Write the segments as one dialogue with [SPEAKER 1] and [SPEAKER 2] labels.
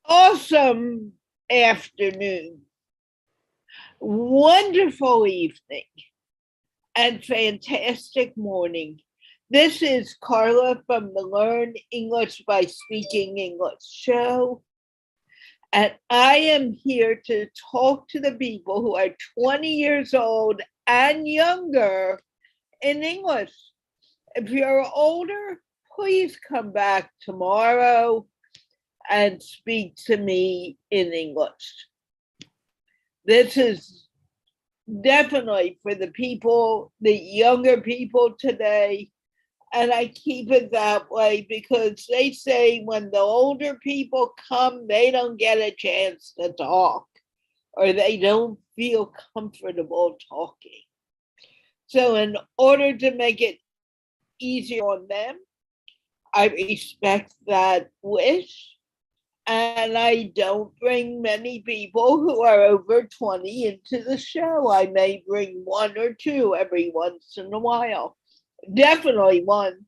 [SPEAKER 1] awesome afternoon, wonderful evening, and fantastic morning. This is Carla from the Learn English by Speaking English show. And I am here to talk to the people who are 20 years old and younger in English. If you're older, please come back tomorrow and speak to me in English. This is definitely for the people, the younger people today. And I keep it that way because they say when the older people come, they don't get a chance to talk or they don't feel comfortable talking. So, in order to make it easier on them, I respect that wish. And I don't bring many people who are over 20 into the show. I may bring one or two every once in a while. Definitely one.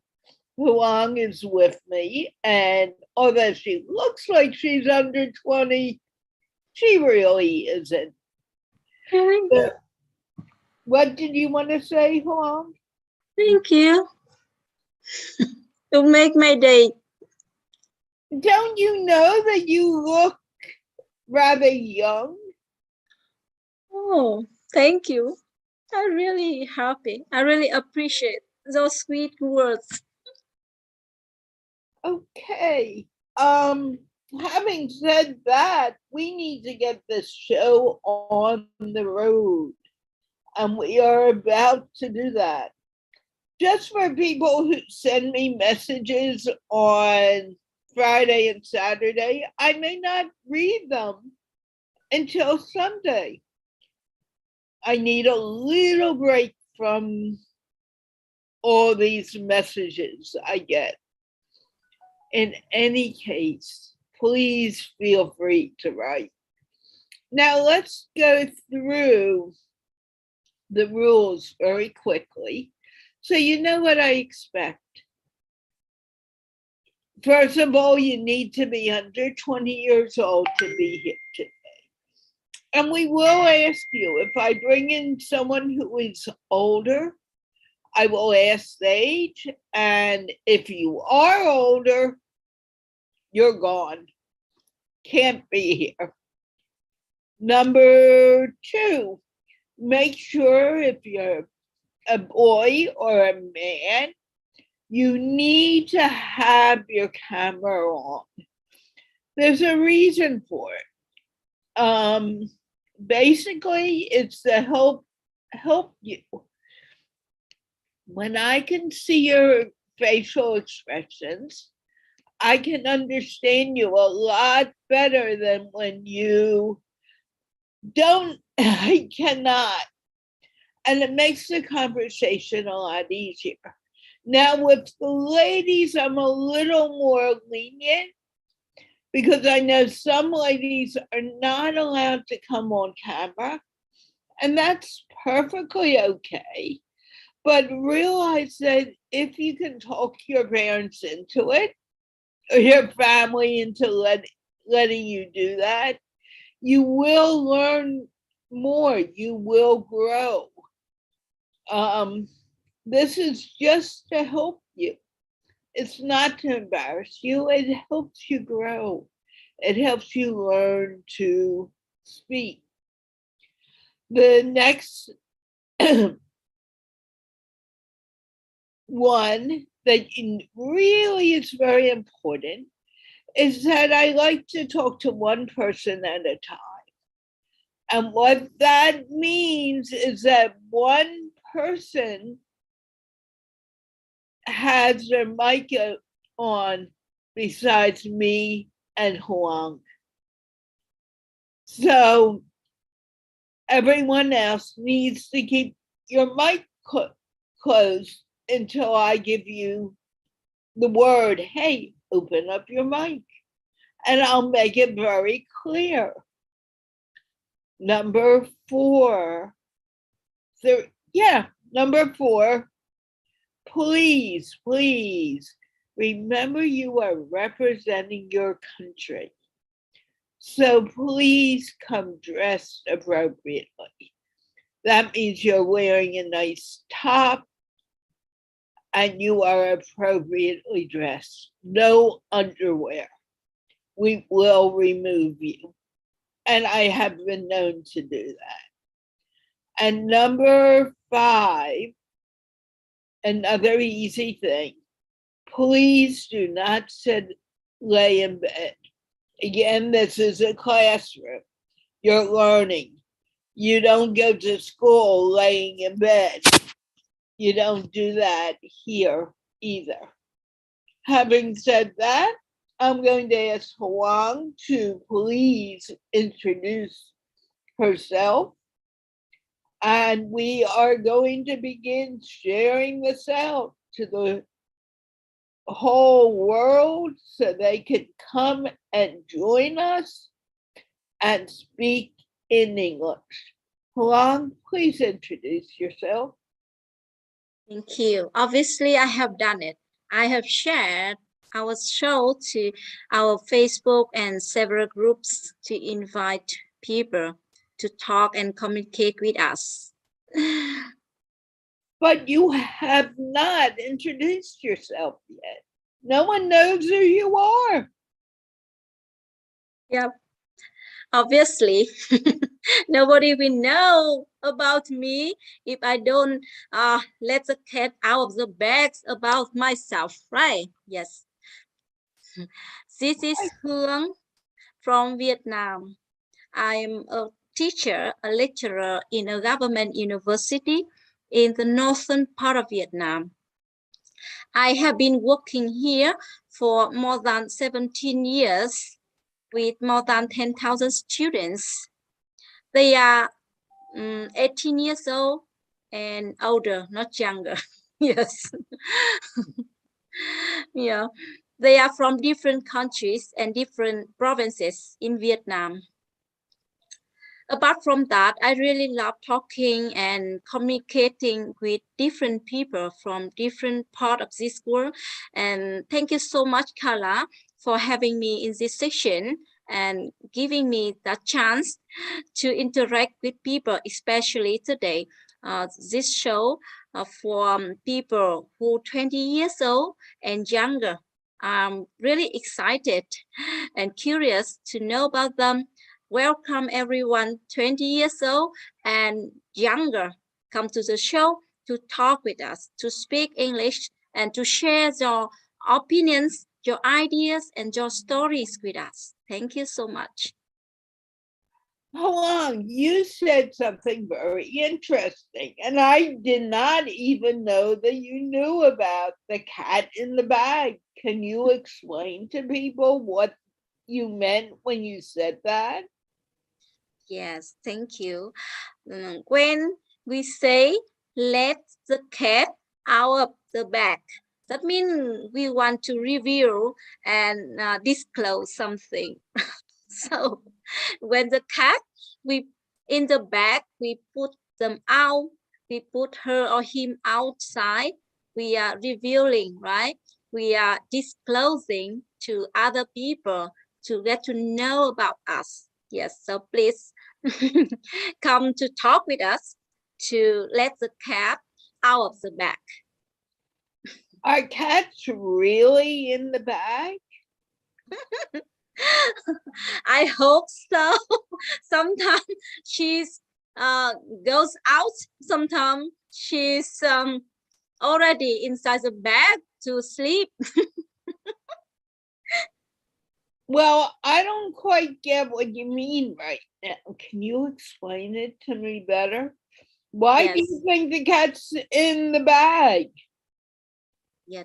[SPEAKER 1] Huang is with me, and although she looks like she's under 20, she really isn't. But what did you want to say, Huang?
[SPEAKER 2] Thank you. You make my day.
[SPEAKER 1] Don't you know that you look rather young?
[SPEAKER 2] Oh, thank you. I'm really happy. I really appreciate those sweet words.
[SPEAKER 1] Okay. Having said that, we need to get this show on the road. And we are about to do that. Just for people who send me messages on Friday and Saturday, I may not read them until Sunday. I need a little break from all these messages I get. In any case, please feel free to write. Now let's go through the rules very quickly so you know what I expect. First of all, you need to be under 20 years old to be here today. And we will ask you, if I bring in someone who is older, I will ask the age. And if you are older, you're gone. Can't be here. Number two, make sure if you're a boy or a man, you need to have your camera on. There's a reason for it. Basically, it's to help you. When I can see your facial expressions, I can understand you a lot better than when you don't. I cannot. And it makes the conversation a lot easier. Now, with the ladies, I'm a little more lenient because I know some ladies are not allowed to come on camera, and that's perfectly okay. But realize that if you can talk your parents into it, or your family into letting you do that, you will learn more, you will grow. This is just to help you. It's not to embarrass you, it helps you grow. It helps you learn to speak. The next one that really is very important is that I like to talk to one person at a time. And what that means is that one person has their mic on besides me and Huang. So everyone else needs to keep your mic closed until I give you the word, hey, open up your mic. And I'll make it very clear. Number four, please remember you are representing your country. So please come dressed appropriately. That means you're wearing a nice top and you are appropriately dressed. No underwear. We will remove you. And I have been known to do that. And number 5, another easy thing, please do not lay in bed. Again, this is a classroom. You're learning. You don't go to school laying in bed. You don't do that here either. Having said that, I'm going to ask Huang to please introduce herself. And we are going to begin sharing this out to the whole world so they can come and join us and speak in English. Huang, please introduce yourself.
[SPEAKER 2] Thank you. Obviously, I have done it. I have shared our show to our Facebook and several groups to invite people to talk and communicate with us.
[SPEAKER 1] But you have not introduced yourself yet. No one knows who you are.
[SPEAKER 2] Yep. Obviously, nobody will know about me if I don't let the cat out of the bags about myself, right? Yes. This is Hương from Vietnam. I'm a teacher, a lecturer in a government university in the northern part of Vietnam. I have been working here for more than 17 years with more than 10,000 students. They are 18 years old and older, not younger. Yes. Yeah. They are from different countries and different provinces in Vietnam. Apart from that, I really love talking and communicating with different people from different parts of this world. And thank you so much, Carla, for having me in this session and giving me that chance to interact with people, especially today. This show for people who 20 years old and younger. I'm really excited and curious to know about them. Welcome everyone 20 years old and younger. Come to the show to talk with us, to speak English, and to share your opinions, your ideas, and your stories with us. Thank you so much.
[SPEAKER 1] Huang, you said something very interesting, and I did not even know that you knew about the cat in the bag. Can you explain to people what you meant when you said that?
[SPEAKER 2] Yes, thank you. When we say let the cat out of the bag, that means we want to reveal and disclose something. So when the cat, we in the bag, we put them out, we put her or him outside, we are revealing, right? We are disclosing to other people to get to know about us. Yes, so please come to talk with us to let the cat out of the bag.
[SPEAKER 1] Are cats really in the bag?
[SPEAKER 2] I hope so. Sometimes she's goes out. Sometimes she's already inside the bed to sleep.
[SPEAKER 1] Well, I don't quite get what you mean right now. Can you explain it to me better? Why do you
[SPEAKER 2] Yes.
[SPEAKER 1] think the cat's in the bag?
[SPEAKER 2] Yes.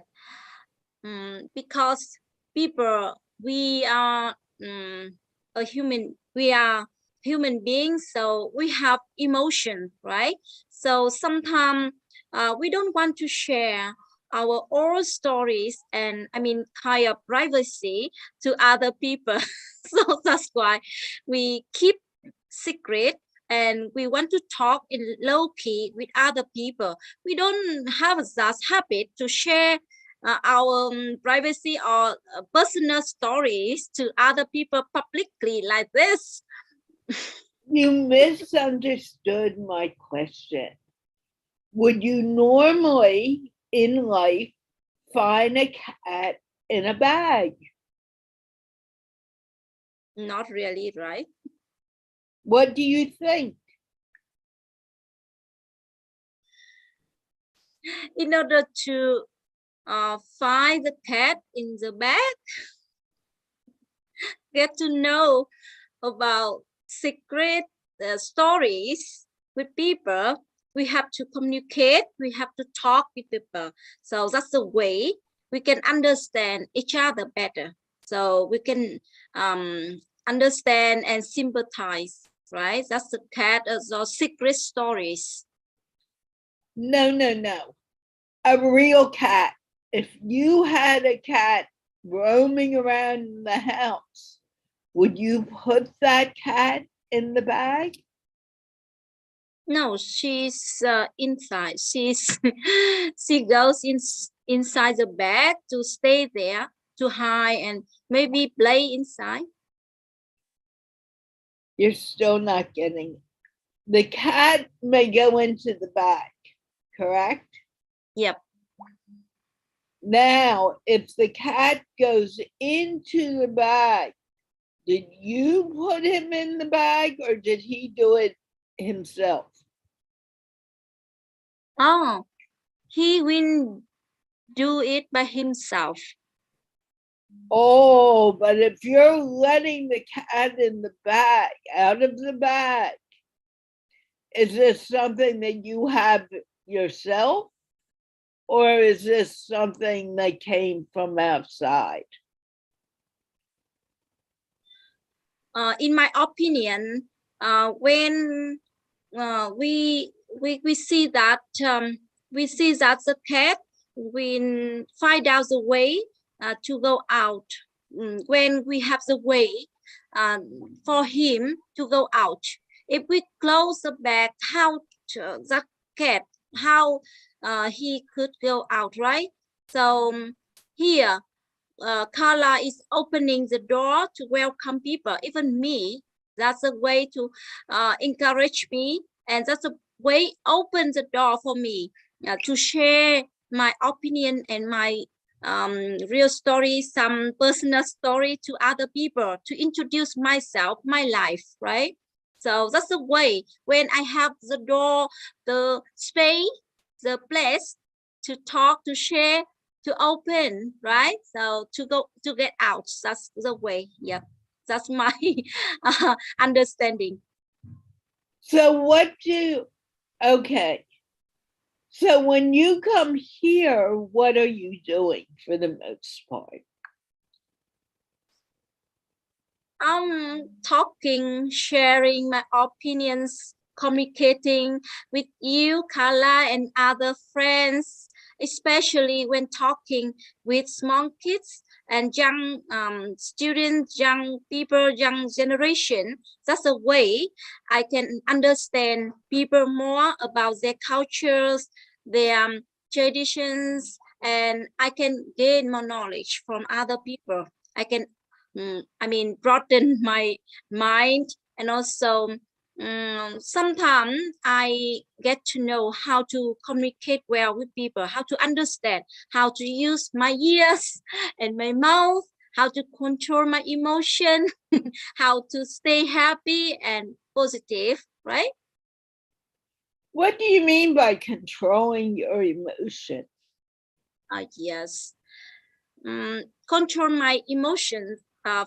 [SPEAKER 2] Because people, we are a human. We are human beings, so we have emotion, right? So sometimes we don't want to share our own stories and I mean kind of privacy to other people. So that's why we keep secret and we want to talk in low key with other people. We don't have that habit to share our privacy or personal stories to other people publicly like this.
[SPEAKER 1] You misunderstood my question. Would you normally in life find a cat in a bag?
[SPEAKER 2] Not really, right?
[SPEAKER 1] What do you think?
[SPEAKER 2] In order to find the cat in the bag, get to know about secret stories with people, we have to communicate, we have to talk with people. So that's the way we can understand each other better. So we can understand and sympathize, right? That's the cat, those secret stories.
[SPEAKER 1] No, no, no. A real cat. If you had a cat roaming around the house, would you put that cat in the bag?
[SPEAKER 2] No, she's inside. She's she goes inside the bag to stay there, to hide and maybe play inside.
[SPEAKER 1] You're still not getting it. The cat may go into the bag, correct?
[SPEAKER 2] Yep.
[SPEAKER 1] Now, if the cat goes into the bag, did you put him in the bag or did he do it himself?
[SPEAKER 2] Oh, he will do it by himself.
[SPEAKER 1] Oh, but if you're letting the cat in the bag, out of the bag, is this something that you have yourself? Or is this something that came from outside?
[SPEAKER 2] In my opinion, when we see that the cat will find out the way to go out. When we have the way for him to go out, if we close the bag, how that cat, how he could go out, right? So here Carla is opening the door to welcome people, even me. That's a way to encourage me, and that's a way open the door for me to share my opinion and my real story, some personal story to other people, to introduce myself, my life, right? So that's the way when I have the door, the space, the place to talk, to share, to open, right? So to go to get out, that's the way. Yeah, that's my understanding.
[SPEAKER 1] So okay. So when you come here, what are you doing for the most part?
[SPEAKER 2] Talking, sharing my opinions, communicating with you, Carla, and other friends, especially when talking with small kids and young students, young people, young generation. That's a way I can understand people more about their cultures, their traditions, and I can gain more knowledge from other people. I can broaden my mind, and also sometimes I get to know how to communicate well with people, how to understand, how to use my ears and my mouth, how to control my emotion, how to stay happy and positive, right?
[SPEAKER 1] What do you mean by controlling your emotion?
[SPEAKER 2] Yes. Control my emotions.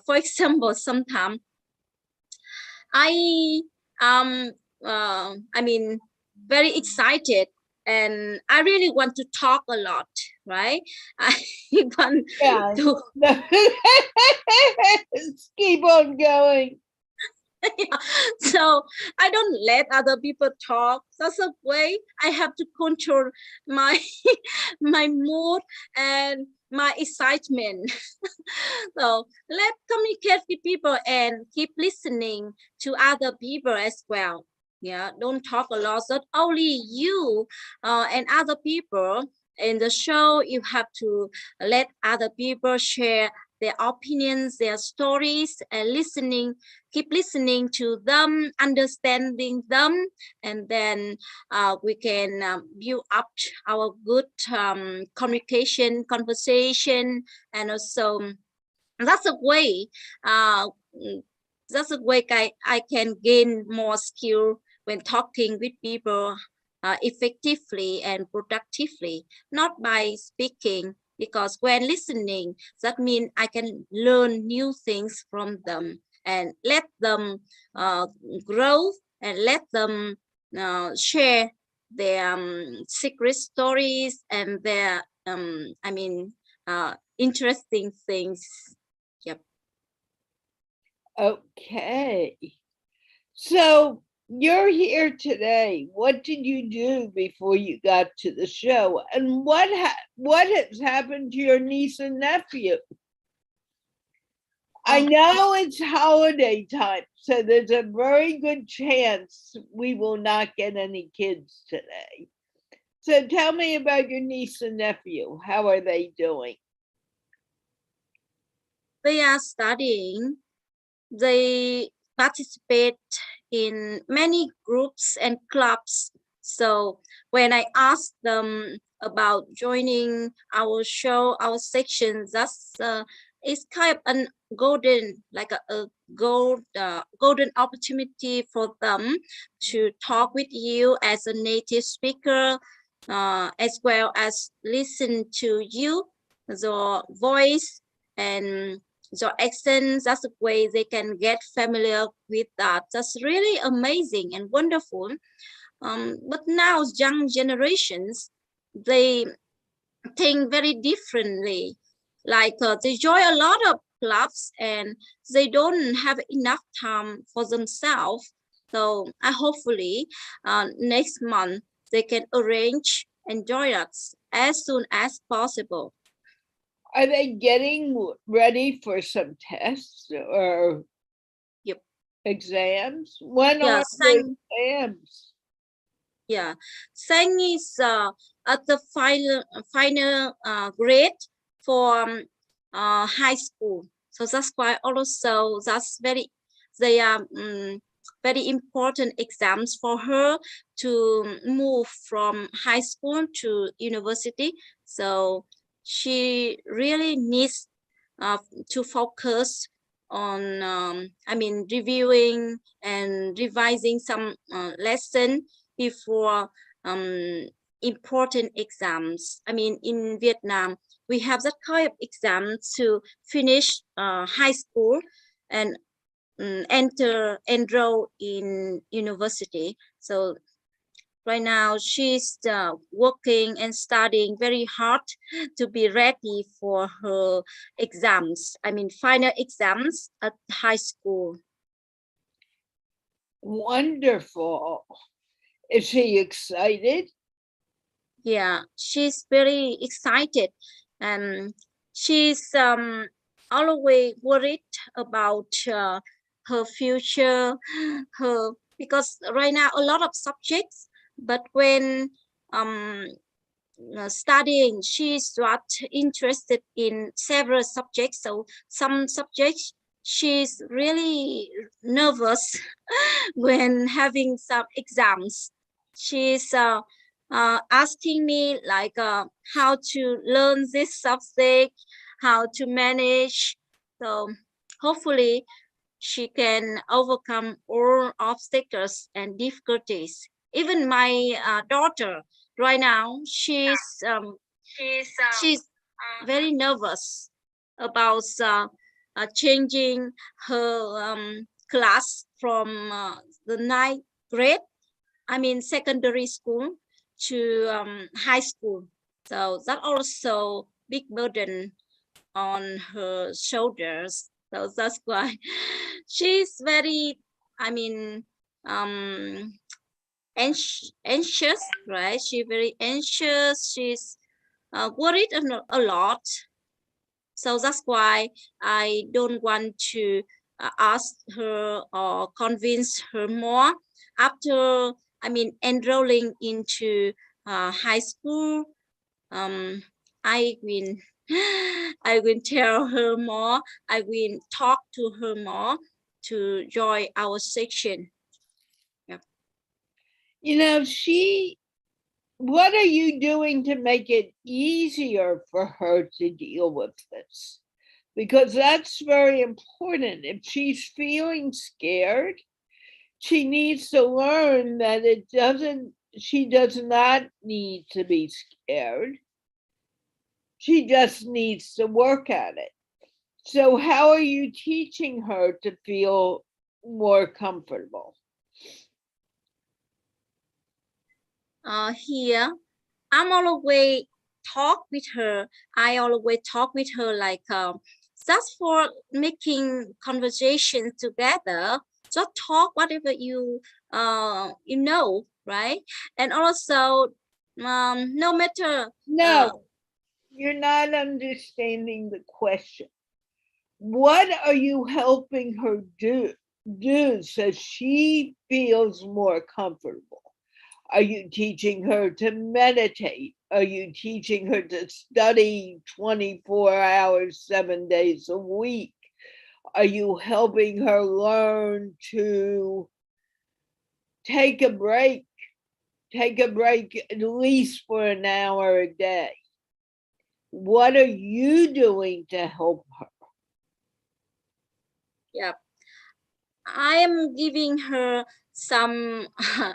[SPEAKER 2] For example, sometimes I very excited and I really want to talk a lot, right? I want
[SPEAKER 1] Yeah.
[SPEAKER 2] to
[SPEAKER 1] Keep on going.
[SPEAKER 2] so I don't let other people talk. That's a way I have to control my my mood and my excitement. So let's communicate with people and keep listening to other people as well. Yeah, don't talk a lot. So only you and other people in the show, you have to let other people share their opinions, their stories, and keep listening to them, understanding them, and then we can build up our good conversation, and also that's a way uh, that's a way I can gain more skill when talking with people effectively and productively, not by speaking, because when listening, that means I can learn new things from them and let them uh, grow and let them share their secret stories and their interesting things. Yep.
[SPEAKER 1] Okay. So you're here today. What did you do before you got to the show? And what has happened to your niece and nephew? I know it's holiday time, so there's a very good chance we will not get any kids today. So tell me about your niece and nephew. How are they doing?
[SPEAKER 2] They are studying. They participate in many groups and clubs. So when I asked them about joining our show, our section, that's it's kind of a golden, like a golden opportunity for them to talk with you as a native speaker, as well as listen to you, your voice and your accent. That's a way they can get familiar with that. That's really amazing and wonderful. But now young generations, they think very differently. Like they join a lot of clubs and they don't have enough time for themselves. So I hopefully next month they can arrange and join us as soon as possible.
[SPEAKER 1] Are they getting ready for some tests or
[SPEAKER 2] Yep.
[SPEAKER 1] exams? When
[SPEAKER 2] Yeah,
[SPEAKER 1] are the exams?
[SPEAKER 2] Yeah, Sang is at the final grade for high school. So that's why also that's they are very important exams for her to move from high school to university. So she really needs uh, to focus on reviewing and revising some lesson before important exams. I mean, in Vietnam, we have that kind of exam to finish high school and enroll in university. So right now she's working and studying very hard to be ready for her exams. I mean, final exams at high school.
[SPEAKER 1] Wonderful. Is she excited?
[SPEAKER 2] Yeah, she's very excited. And she's always worried about her future, her because right now a lot of subjects, but when um studying, she's not interested in several subjects. So some subjects she's really nervous when having some exams. She's asking me like how to learn this subject, how to manage. So hopefully she can overcome all obstacles and difficulties. Even my daughter right now, she's very nervous about changing her class from the ninth grade, I mean secondary school, to high school. So that also big burden on her shoulders. So that's why she's very, I mean, um, anxious, right? She's very anxious. She's worried a lot. So that's why I don't want to ask her or convince her more after, I mean, enrolling into high school. I will I will tell her more. I will talk to her more to join our section. Yeah.
[SPEAKER 1] You know, what are you doing to make it easier for her to deal with this? Because that's very important. If she's feeling scared, she needs to learn that she does not need to be scared. She just needs to work at it. So, how are you teaching her to feel more comfortable?
[SPEAKER 2] Here, I'm always talk with her. I always talk with her like just for making conversation together. Just talk whatever you know, right? And also, no matter
[SPEAKER 1] No, you're not understanding the question. What are you helping her do so she feels more comfortable? Are you teaching her to meditate? Are you teaching her to study 24 hours, 7 days a week? Are you helping her learn to take a break? Take a break at least for an hour a day. What are you doing to help her?
[SPEAKER 2] yeah, I am giving her some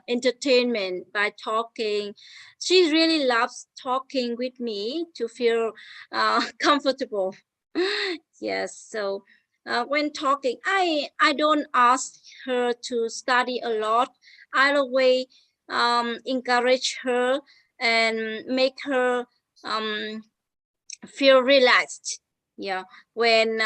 [SPEAKER 2] entertainment by talking. She really loves talking with me to feel comfortable. Yes, so when talking, I don't ask her to study a lot. I always encourage her and make her um, feel relaxed. Yeah, when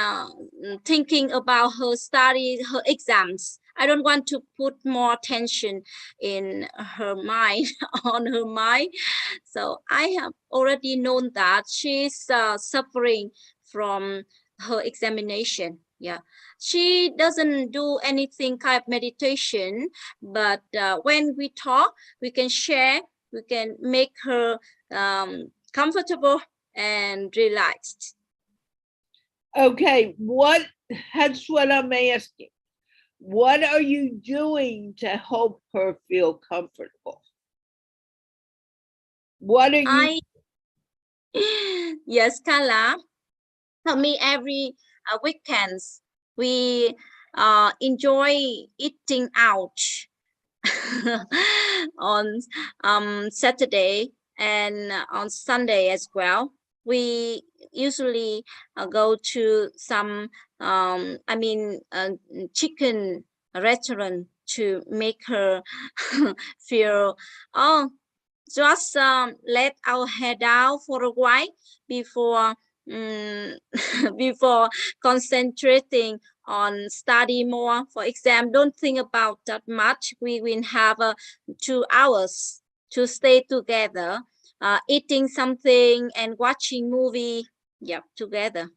[SPEAKER 2] thinking about her study, her exams, I don't want to put more tension in her mind on her mind. So I have already known that she's suffering from her examination. Yeah, she doesn't do anything kind of meditation, but when we talk, we can share, we can make her comfortable and relaxed.
[SPEAKER 1] Okay, that's what I'm asking. What are you doing to help her feel comfortable? What are you
[SPEAKER 2] I yes, Carla. For me, every weekends we enjoy eating out on Saturday and on Sunday as well. We usually go to some, chicken restaurant to make her feel, oh, just let our head down for a while before um, before concentrating on study more for exam. Don't think about that much. We will have 2 hours to stay together, eating something and watching movie, yeah, together.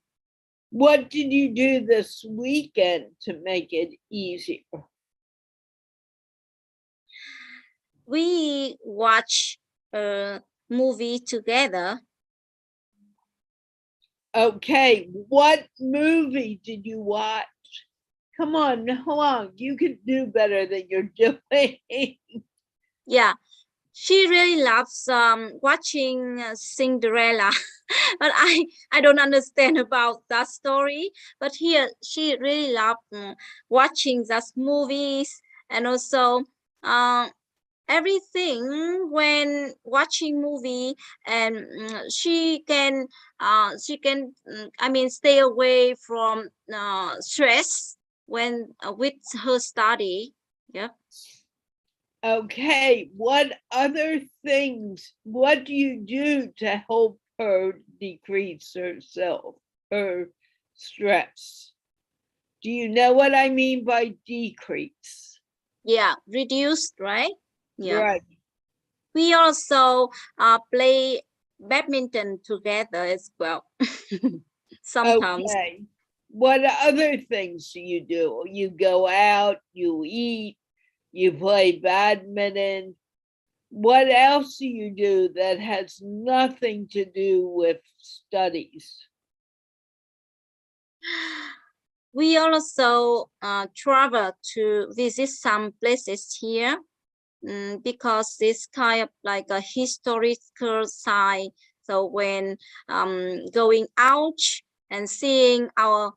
[SPEAKER 1] what did you do this weekend to make it easier?
[SPEAKER 2] We watch a movie together.
[SPEAKER 1] Okay, what movie did you watch? Come on, hold on. You can do better than you're doing.
[SPEAKER 2] Yeah, she really loves watching Cinderella, but I don't understand about that story. But here she really loves watching those movies and also uh, everything when watching movie, and she can stay away from stress when with her study. Yeah.
[SPEAKER 1] Okay, what do you do to help her decrease her stress? Do you know what I mean by decrease?
[SPEAKER 2] Yeah, reduced, right? Yeah.
[SPEAKER 1] Right.
[SPEAKER 2] We also play badminton together as well. Sometimes.
[SPEAKER 1] Okay. What other things do? You go out, you eat, you play badminton. What else do you do that has nothing to do with studies?
[SPEAKER 2] We also travel to visit some places here because this kind of like a historical site. So when going out and seeing our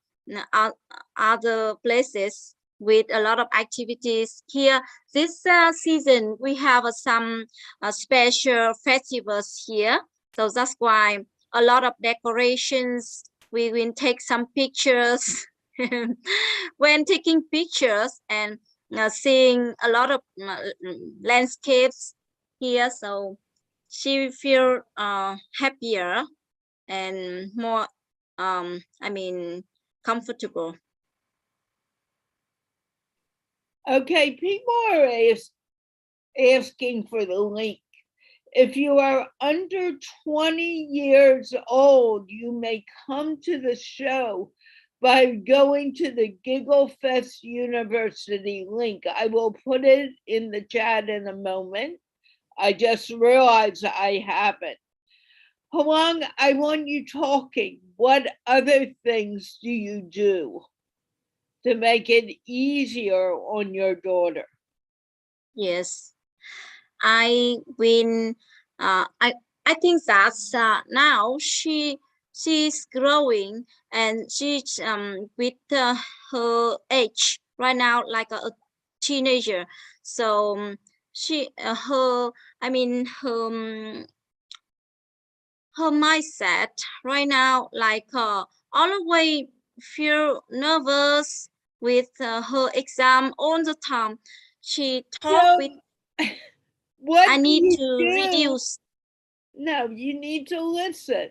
[SPEAKER 2] other places with a lot of activities here, this season we have some special festivals here. So that's why a lot of decorations. We will take some pictures. When taking pictures and seeing a lot of landscapes here, so she feel happier and more comfortable.
[SPEAKER 1] Okay, people are asking for the link. If you are under 20 years old, you may come to the show by going to the Giggle Fest University link. I will put it in the chat in a moment. I just realized I haven't. Halong, I want you talking. What other things do you do to make it easier on your daughter?
[SPEAKER 2] Yes, I win. I think that's now she's growing and she's with her age right now like a teenager. So she her I mean her mindset right now like always feel nervous with her exam all the time. She talk with
[SPEAKER 1] So, what
[SPEAKER 2] I
[SPEAKER 1] do
[SPEAKER 2] need
[SPEAKER 1] you
[SPEAKER 2] to
[SPEAKER 1] do?
[SPEAKER 2] reduce.
[SPEAKER 1] No, you need to listen.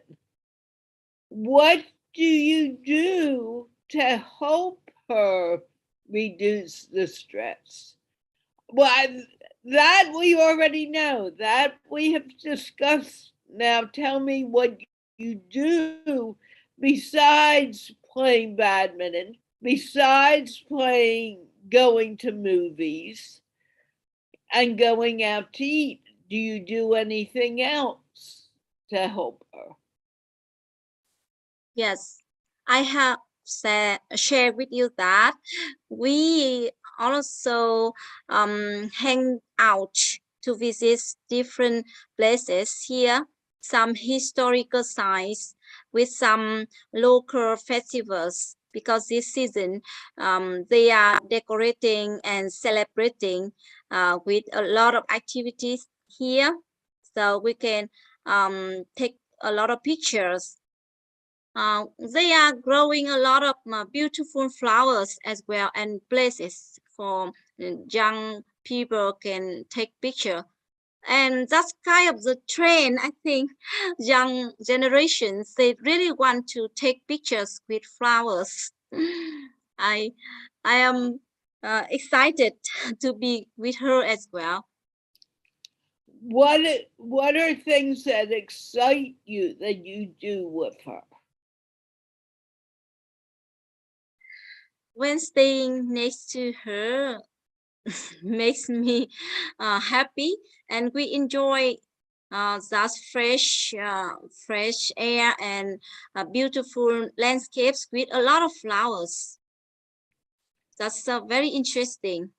[SPEAKER 1] What do you do to help her reduce the stress? Well, that we already know, that we have discussed. Now tell me what you do besides playing badminton, besides going to movies and going out to eat. Do you do anything else to help her?
[SPEAKER 2] Yes, I have shared with you that we also hang out to visit different places here, some historical sites with some local festivals because this season they are decorating and celebrating with a lot of activities here. So we can take a lot of pictures. They are growing a lot of beautiful flowers as well and places for young people can take picture. And that's kind of the trend. I think young generations, they really want to take pictures with flowers. I, I am excited to be with her as well.
[SPEAKER 1] What are things that excite you that you do with her?
[SPEAKER 2] When staying next to her makes me happy, and we enjoy that fresh air and beautiful landscapes with a lot of flowers. That's very interesting.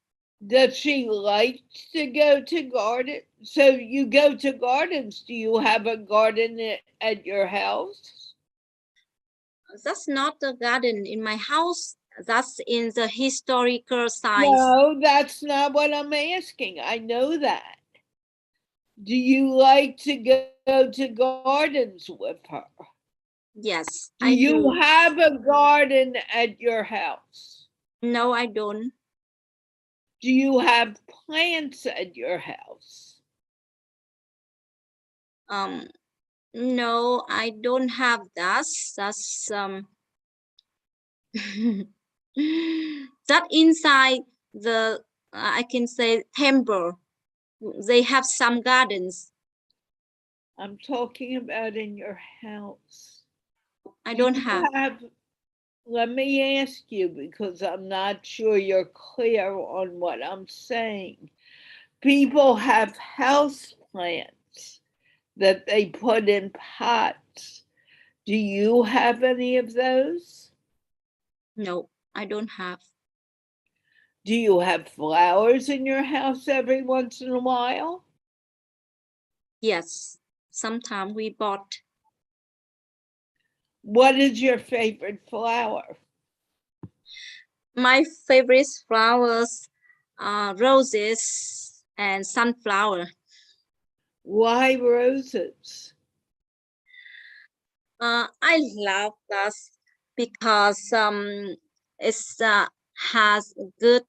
[SPEAKER 1] Does she like to go to gardens? So you go to gardens. Do you have a garden at your house?
[SPEAKER 2] That's not the garden in my house. That's in the historical sites.
[SPEAKER 1] No, that's not what I'm asking. I know that. Do you like to go to gardens with her?
[SPEAKER 2] Yes,
[SPEAKER 1] Do
[SPEAKER 2] I
[SPEAKER 1] you
[SPEAKER 2] do.
[SPEAKER 1] have a garden at your house?
[SPEAKER 2] No, I don't.
[SPEAKER 1] Do you have plants at your house?
[SPEAKER 2] Um, no, I don't have that. That's that inside the I can say temple. They have some gardens.
[SPEAKER 1] I'm talking about in your house.
[SPEAKER 2] I
[SPEAKER 1] Do
[SPEAKER 2] don't
[SPEAKER 1] you
[SPEAKER 2] have.
[SPEAKER 1] have, let me ask you because I'm not sure you're clear on what I'm saying. People have house plants that they put in pots. Do you have any of those?
[SPEAKER 2] No, I don't have.
[SPEAKER 1] Do you have flowers in your house every once in a while?
[SPEAKER 2] Yes, sometimes we bought.
[SPEAKER 1] What is your favorite flower?
[SPEAKER 2] My favorite flowers are roses and sunflower.
[SPEAKER 1] Why roses?
[SPEAKER 2] I love that because it's has good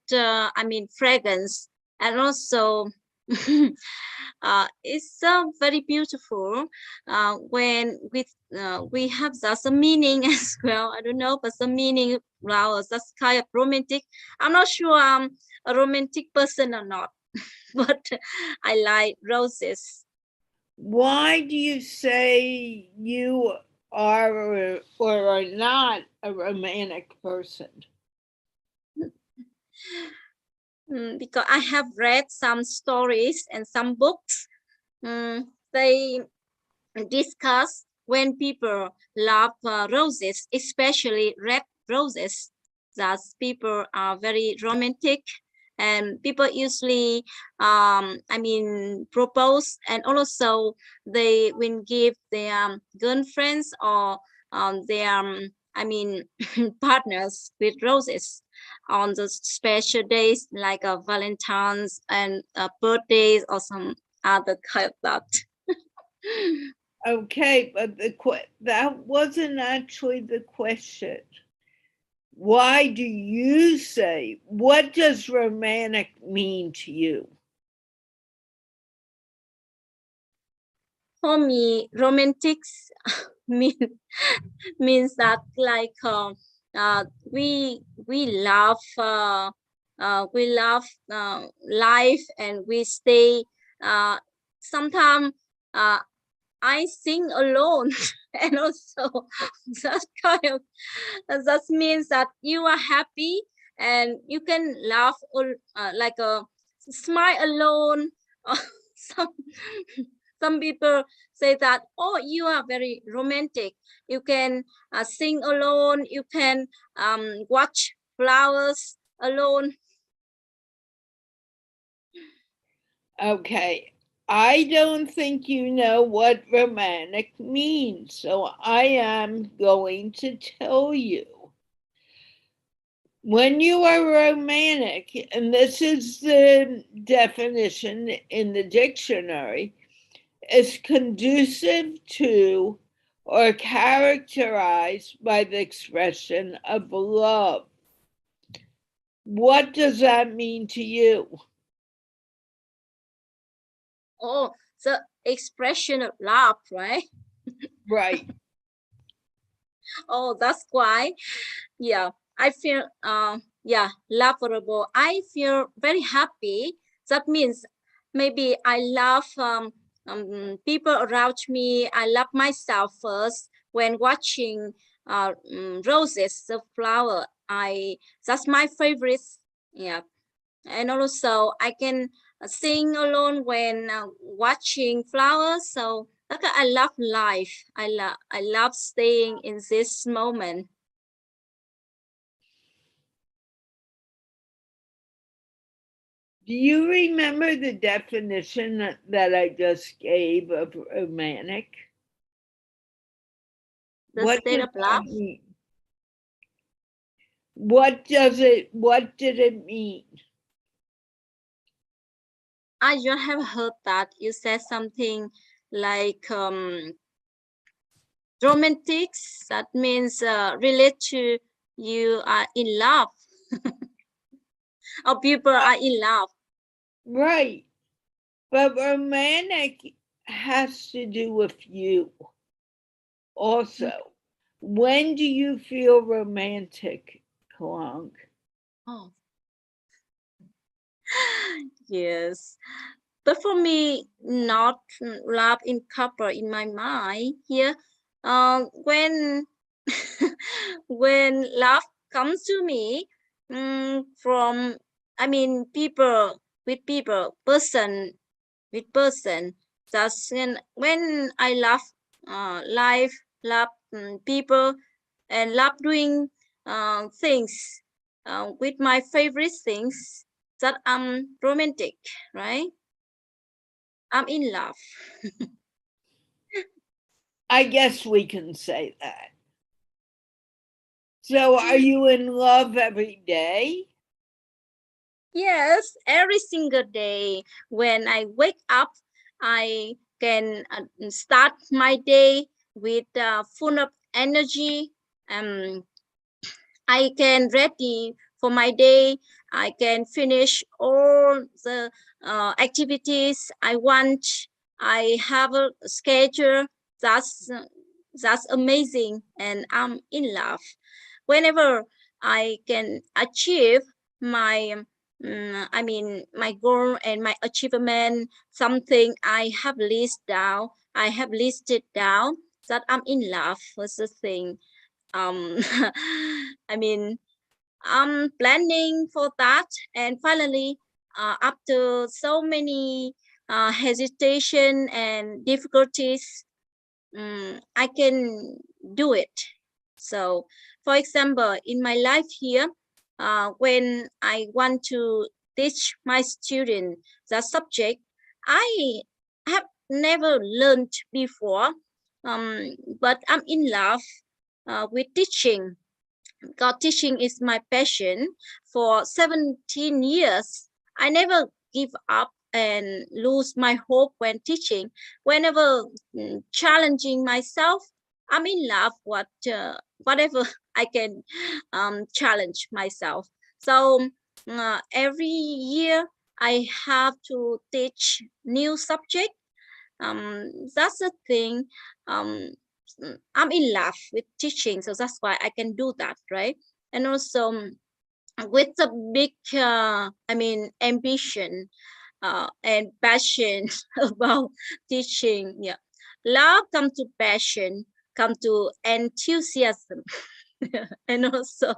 [SPEAKER 2] fragrance, and also it's very beautiful when we have just a meaning as well. I don't know, but the meaning flowers that's kind of romantic. I'm not sure I'm a romantic person or not, but I like roses.
[SPEAKER 1] Why do you say you are or are not a romantic person?
[SPEAKER 2] Because I have read some stories and some books. They discuss when people love roses, especially red roses, that people are very romantic, and people usually propose, and also they will give their girlfriends or their partners with roses on the special days like Valentine's and birthdays or some other kind of that.
[SPEAKER 1] Okay, but that wasn't actually the question. Why do you say, what does romantic mean to you?
[SPEAKER 2] For me, romantics mean, means that like we love life, and we stay. Sometimes I sing alone, and also that kind of that means that you are happy and you can laugh or like a smile alone. some some people say that, oh, you are very romantic. You can sing alone. You can watch flowers alone.
[SPEAKER 1] Okay, I don't think you know what romantic means, so I am going to tell you. When you are romantic, and this is the definition in the dictionary, is conducive to or characterized by the expression of love. What does that mean to you?
[SPEAKER 2] Oh, the expression of love, right?
[SPEAKER 1] Right.
[SPEAKER 2] Oh, that's why. Yeah, I feel lovable. I feel very happy. That means maybe I love people around me. I love myself first when watching roses, the flower. I That's my favorite. Yeah, and also I can sing alone when watching flowers. So like I love life. I love staying in this moment.
[SPEAKER 1] Do you remember the definition that I just gave of romantic?
[SPEAKER 2] The
[SPEAKER 1] What
[SPEAKER 2] state
[SPEAKER 1] does
[SPEAKER 2] of
[SPEAKER 1] that
[SPEAKER 2] love.
[SPEAKER 1] mean? What did it mean?
[SPEAKER 2] I just have heard that you said something like romantics. That means relate to you are in love or people are in love.
[SPEAKER 1] Right. But romantic has to do with you also. When do you feel romantic, Kalong?
[SPEAKER 2] Oh, yes. But for me, not love in couple in my mind here. When when love comes to me from, people with people, person with person. That's when I love life, love people, and love doing things with my favorite things, that I'm romantic, right? I'm in love.
[SPEAKER 1] I guess we can say that. So are you in love every day?
[SPEAKER 2] Yes, every single day when I wake up, I can start my day with full of energy. Um, I can ready for my day. I can finish all the activities I want. I have a schedule. That's amazing, and I'm in love. Whenever I can achieve my my goal and my achievement, something I have listed down, that I'm in love with the thing. um I mean, I'm planning for that, and finally, after so many hesitation and difficulties, I can do it. So, for example, in my life here, when I want to teach my student the subject I have never learned before, but I'm in love with teaching. God, teaching is my passion. For 17 years, I never give up and lose my hope when teaching. Whenever challenging myself, I'm in love with whatever I can challenge myself. So every year I have to teach new subject. That's the thing. um I'm in love with teaching, so that's why I can do that, right? And also, with a big ambition and passion about teaching. Yeah, love come to passion, come to enthusiasm. And also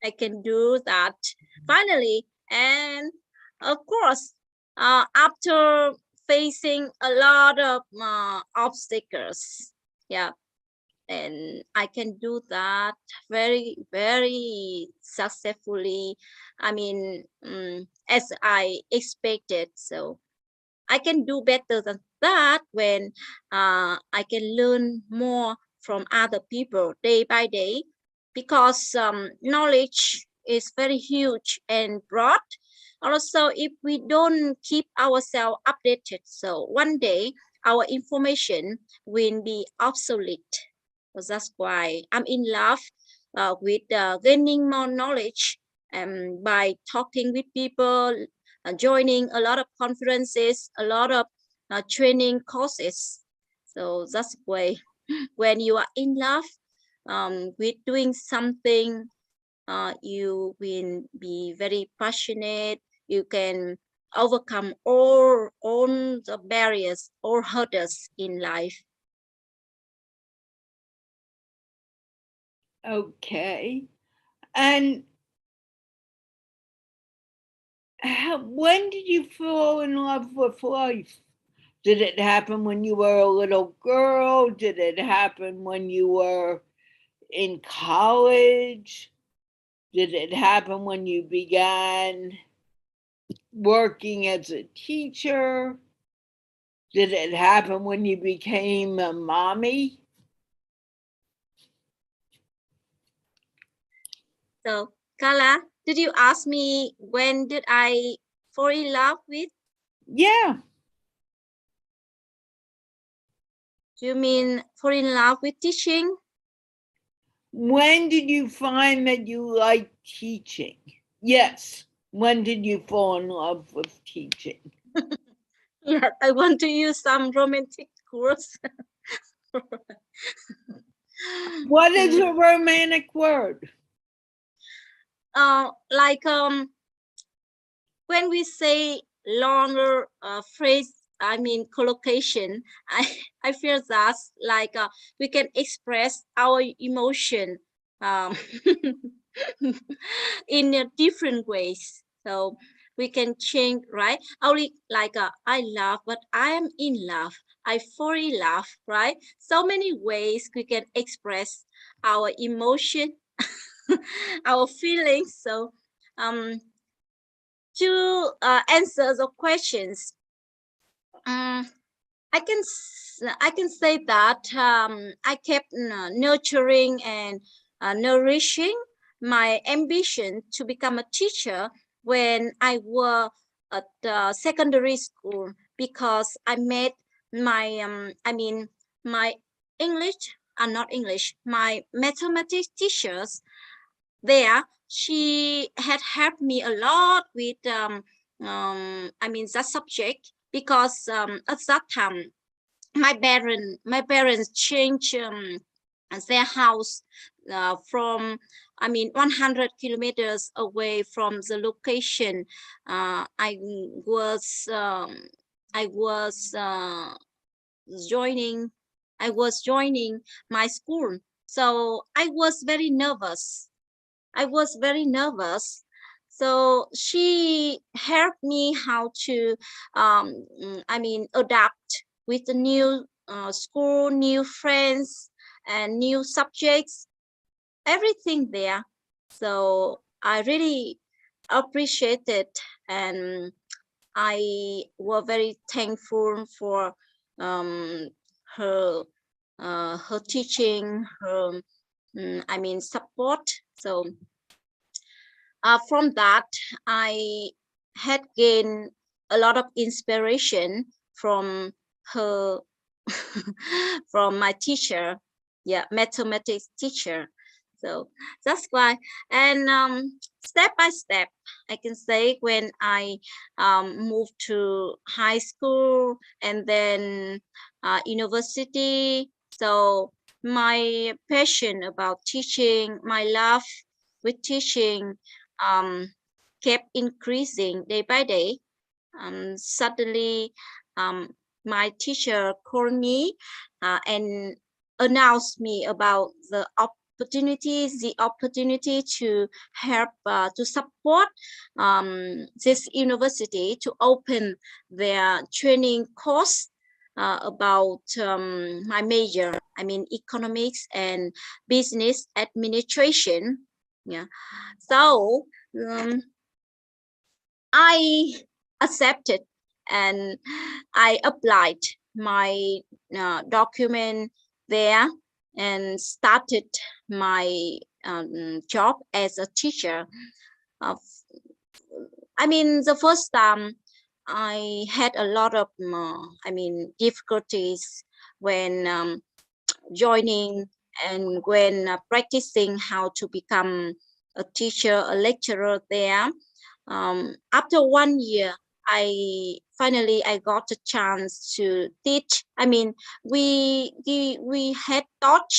[SPEAKER 2] I can do that finally. And of course, after facing a lot of obstacles, yeah, and I can do that very, very successfully. As I expected. So I can do better than that when I can learn more from other people day by day, because knowledge is very huge and broad. Also, if we don't keep ourselves updated, so one day our information will be obsolete. So that's why I'm in love with gaining more knowledge by talking with people, joining a lot of conferences, a lot of training courses. So that's why when you are in love with doing something, you will be very passionate. You can overcome all the barriers or hurdles in life.
[SPEAKER 1] Okay. And when did you fall in love with life? Did it happen when you were a little girl? Did it happen when you were in college? Did it happen when you began working as a teacher? Did it happen when you became a mommy?
[SPEAKER 2] So, Carla, did you ask me when did I fall in love with?
[SPEAKER 1] Yeah.
[SPEAKER 2] Do you mean fall in love with teaching?
[SPEAKER 1] When did you find that you liked teaching? Yes. When did you fall in love with teaching?
[SPEAKER 2] Yeah, I want to use some romantic words.
[SPEAKER 1] What is a romantic word?
[SPEAKER 2] Like when we say longer phrase, collocation, I I feel that like we can express our emotion um, in different ways. So we can change, right? Only like I love, but I am in love. I fully love, right? So many ways we can express our emotion, our feelings. So to answer the questions, I can say that I kept nurturing and nourishing my ambition to become a teacher when I was at secondary school, because I met my my English not English, my mathematics teachers there. She had helped me a lot with that subject, because at that time my parents changed their house from 100 kilometers away from the location I was I was joining I was joining my school. So I was very nervous. So she helped me how to adapt with the new school, new friends, and new subjects, everything there. So I really appreciate it, and I was very thankful for um, her her teaching, her support. So from that, I had gained a lot of inspiration from her, from my teacher, yeah, mathematics teacher. So that's why, and step by step, I can say when I moved to high school and then university. So my passion about teaching, my love with teaching um, kept increasing day by day. Suddenly, um, my teacher called me and announced me about the opportunity to help, to support this university to open their training course about my major, economics and business administration. Yeah. So I accepted, and I applied my document there and started my job as a teacher. Uh, the first time I had a lot of difficulties when joining and when practicing how to become a teacher, a lecturer there. After 1 year, I got a chance to teach. We had taught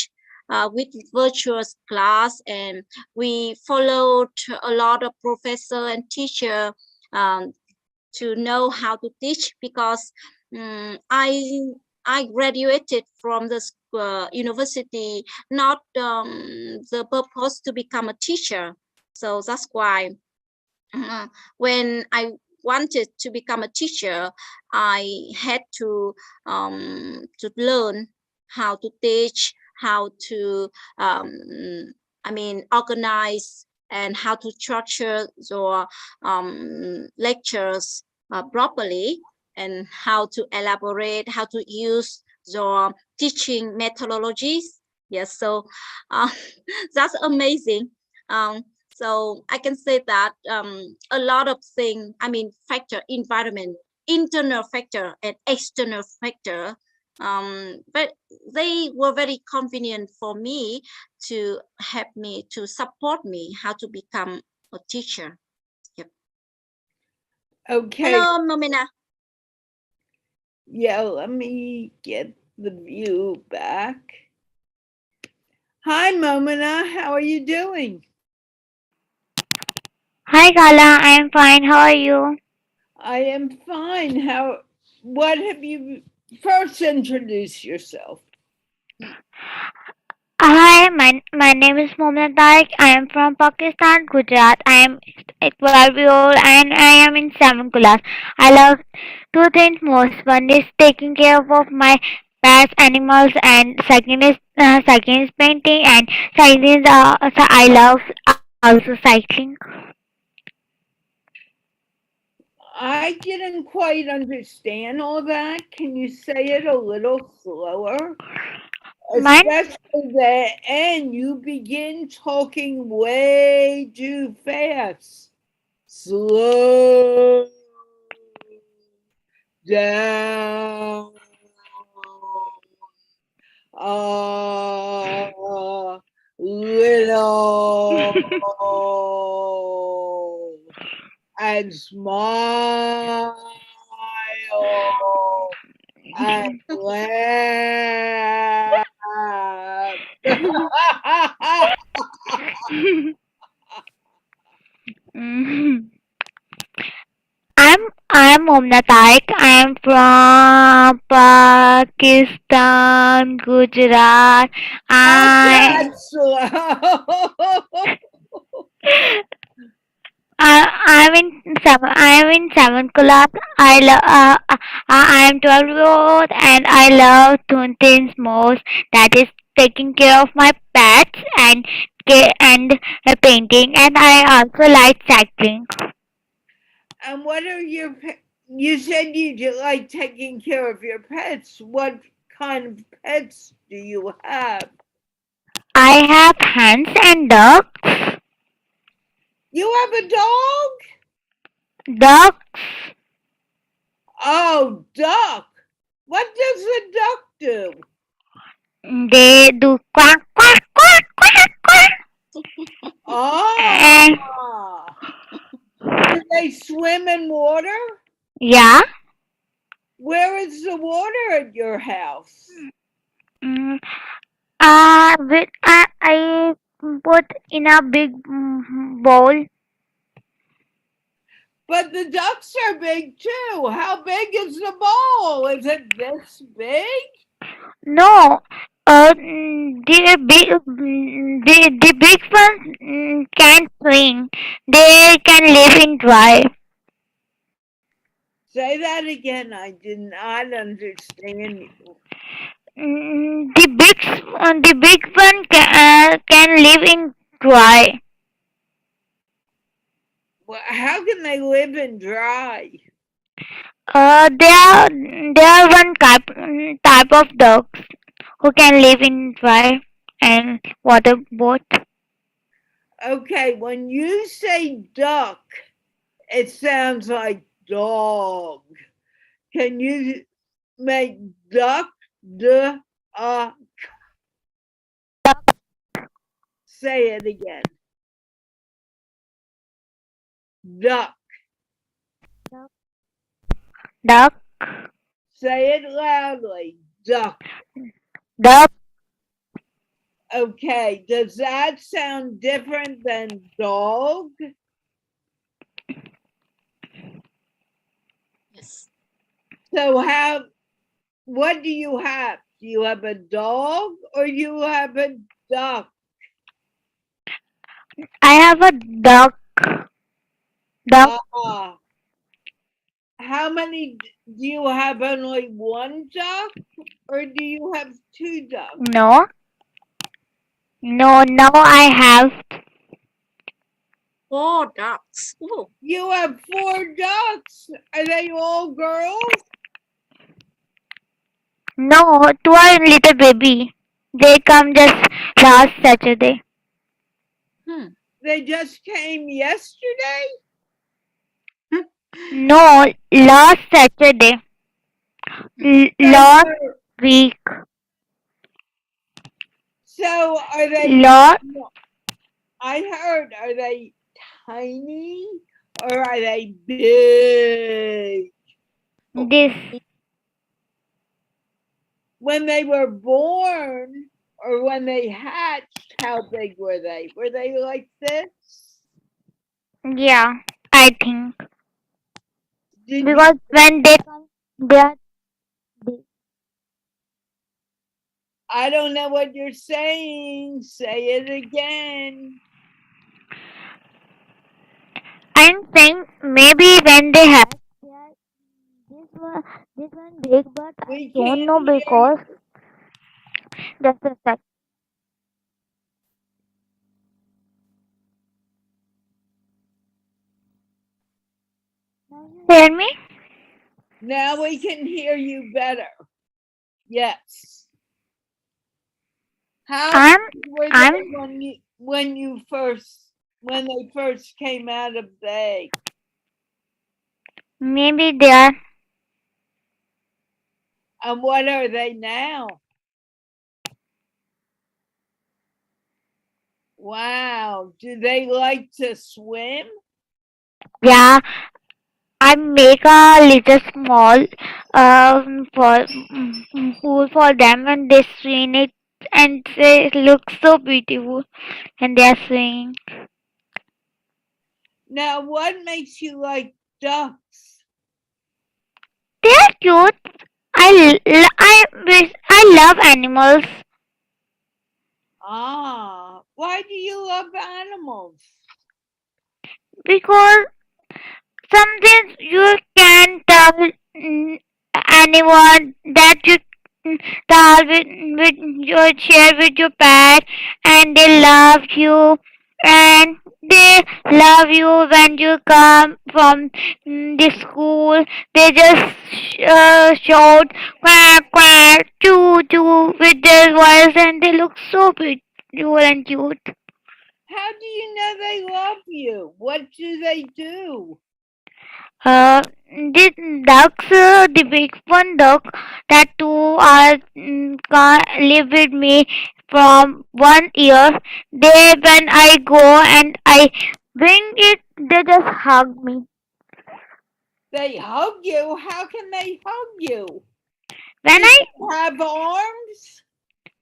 [SPEAKER 2] with virtual class, and we followed a lot of professor and teacher um, to know how to teach, because um, I I graduated from the university not the purpose to become a teacher. So that's why when I wanted to become a teacher, I had to learn how to teach, how to organize, and how to structure your lectures properly, and how to elaborate, how to use your teaching methodologies. Yes, so uh, that's amazing. Um, so I can say that a lot of things, factor, environment, internal factor and external factor, but they were very convenient for me to help me, to support me how to become a teacher. Yep.
[SPEAKER 1] Okay.
[SPEAKER 2] Hello, Momina.
[SPEAKER 1] Yeah, let me get the view back. Hi, Momona. How are you doing?
[SPEAKER 3] Hi Carla, I am fine. How are you?
[SPEAKER 1] I am fine. What have you first introduce yourself?
[SPEAKER 3] Hi, my name is Momona. I am from Pakistan, Gujarat. I am 12 years old and I am in 7th class. I love two things most. One is taking care of my pets, animals, and second is painting, and second is so I love also cycling.
[SPEAKER 1] I didn't quite understand all that. Can you say it a little slower?
[SPEAKER 3] Mine,
[SPEAKER 1] Especially the end, you begin talking way too fast. Slow down. Little and smile and laugh.
[SPEAKER 3] Mhm. I'm Momna Tarik. I'm from Pakistan, Gujarat.
[SPEAKER 1] Not
[SPEAKER 3] I
[SPEAKER 1] that slow.
[SPEAKER 3] I'm in seventh class. I am 12 years old and I love two things most. That is taking care of my pets and painting. And I also like cycling.
[SPEAKER 1] And what are you said you like taking care of your pets. What kind of pets do you have?
[SPEAKER 3] I have hens and ducks.
[SPEAKER 1] You have a dog?
[SPEAKER 3] Ducks,
[SPEAKER 1] Oh, duck. What does a duck do?
[SPEAKER 3] they do quack quack quack quack quack.
[SPEAKER 1] Ah,
[SPEAKER 3] And
[SPEAKER 1] do they swim in water?
[SPEAKER 3] yeah,
[SPEAKER 1] Where is the water at your house?
[SPEAKER 3] mm, I put in a big bowl.
[SPEAKER 1] But the ducks are big too. How big is the bowl? Is it this big?
[SPEAKER 3] No, the big ones can't swim. They can live in dry.
[SPEAKER 1] Say that again. I did not understand you.
[SPEAKER 3] The big one can live in dry.
[SPEAKER 1] Well, how can they live in dry?
[SPEAKER 3] They are one type of dogs who can live in dry and water both.
[SPEAKER 1] Okay, when you say duck, it sounds like dog. Can you make duck the say it again? Duck.
[SPEAKER 3] Duck,
[SPEAKER 1] Say it loudly. Duck.
[SPEAKER 3] duck.
[SPEAKER 1] Okay, does that sound different than dog?
[SPEAKER 2] Yes.
[SPEAKER 1] So what do you have? Do you have a dog or you have a duck?
[SPEAKER 3] I have a duck. Duck.
[SPEAKER 1] Ah, how many do you have? Only one duck or do you have two ducks?
[SPEAKER 3] No, no. Now I have
[SPEAKER 2] 4 ducks. Oh,
[SPEAKER 1] You have four ducks. Are they all girls?
[SPEAKER 3] no. Two are little baby. They come just last Saturday.
[SPEAKER 2] hmm.
[SPEAKER 1] They just came yesterday?
[SPEAKER 3] No, last Saturday.
[SPEAKER 1] So
[SPEAKER 3] Last
[SPEAKER 1] are,
[SPEAKER 3] week.
[SPEAKER 1] so are they
[SPEAKER 3] Last
[SPEAKER 1] I heard, are they tiny or are they big?
[SPEAKER 3] this.
[SPEAKER 1] When they were born or when they hatched, how big were they? Were they like this?
[SPEAKER 3] Yeah, I think
[SPEAKER 1] Did you
[SPEAKER 3] because when they come, they are big.
[SPEAKER 1] I don't know what you're saying. Say it again.
[SPEAKER 3] I'm saying maybe when they have this one big, but I
[SPEAKER 1] We
[SPEAKER 3] don't
[SPEAKER 1] can't
[SPEAKER 3] know
[SPEAKER 1] hear you.
[SPEAKER 3] because just a sec. Hear me?
[SPEAKER 1] Now we can hear you better. Yes. How
[SPEAKER 3] I'm
[SPEAKER 1] big were
[SPEAKER 3] I'm
[SPEAKER 1] they when they first came out of the egg?
[SPEAKER 3] maybe they are.
[SPEAKER 1] And what are they now? Wow. Do they like to swim?
[SPEAKER 3] Yeah, I make a little small for pool for them and they swing it and it looks so beautiful and they are swinging.
[SPEAKER 1] Now, what makes you like ducks?
[SPEAKER 3] They are cute. I love animals
[SPEAKER 1] Why do you love animals?
[SPEAKER 3] because sometimes you can tell anyone that you tell with your share with your pet and they love you and they love you when you come from the school. They just shout quack quack choo choo with their voice and they look so beautiful and cute.
[SPEAKER 1] How do you know they love you? What do they do?
[SPEAKER 3] Uh, the ducks, the big one duck that two are live with me from 1 year. They when I go and I bring it, they just hug me.
[SPEAKER 1] They hug you? How can they hug you?
[SPEAKER 3] When
[SPEAKER 1] Do
[SPEAKER 3] I
[SPEAKER 1] they have arms?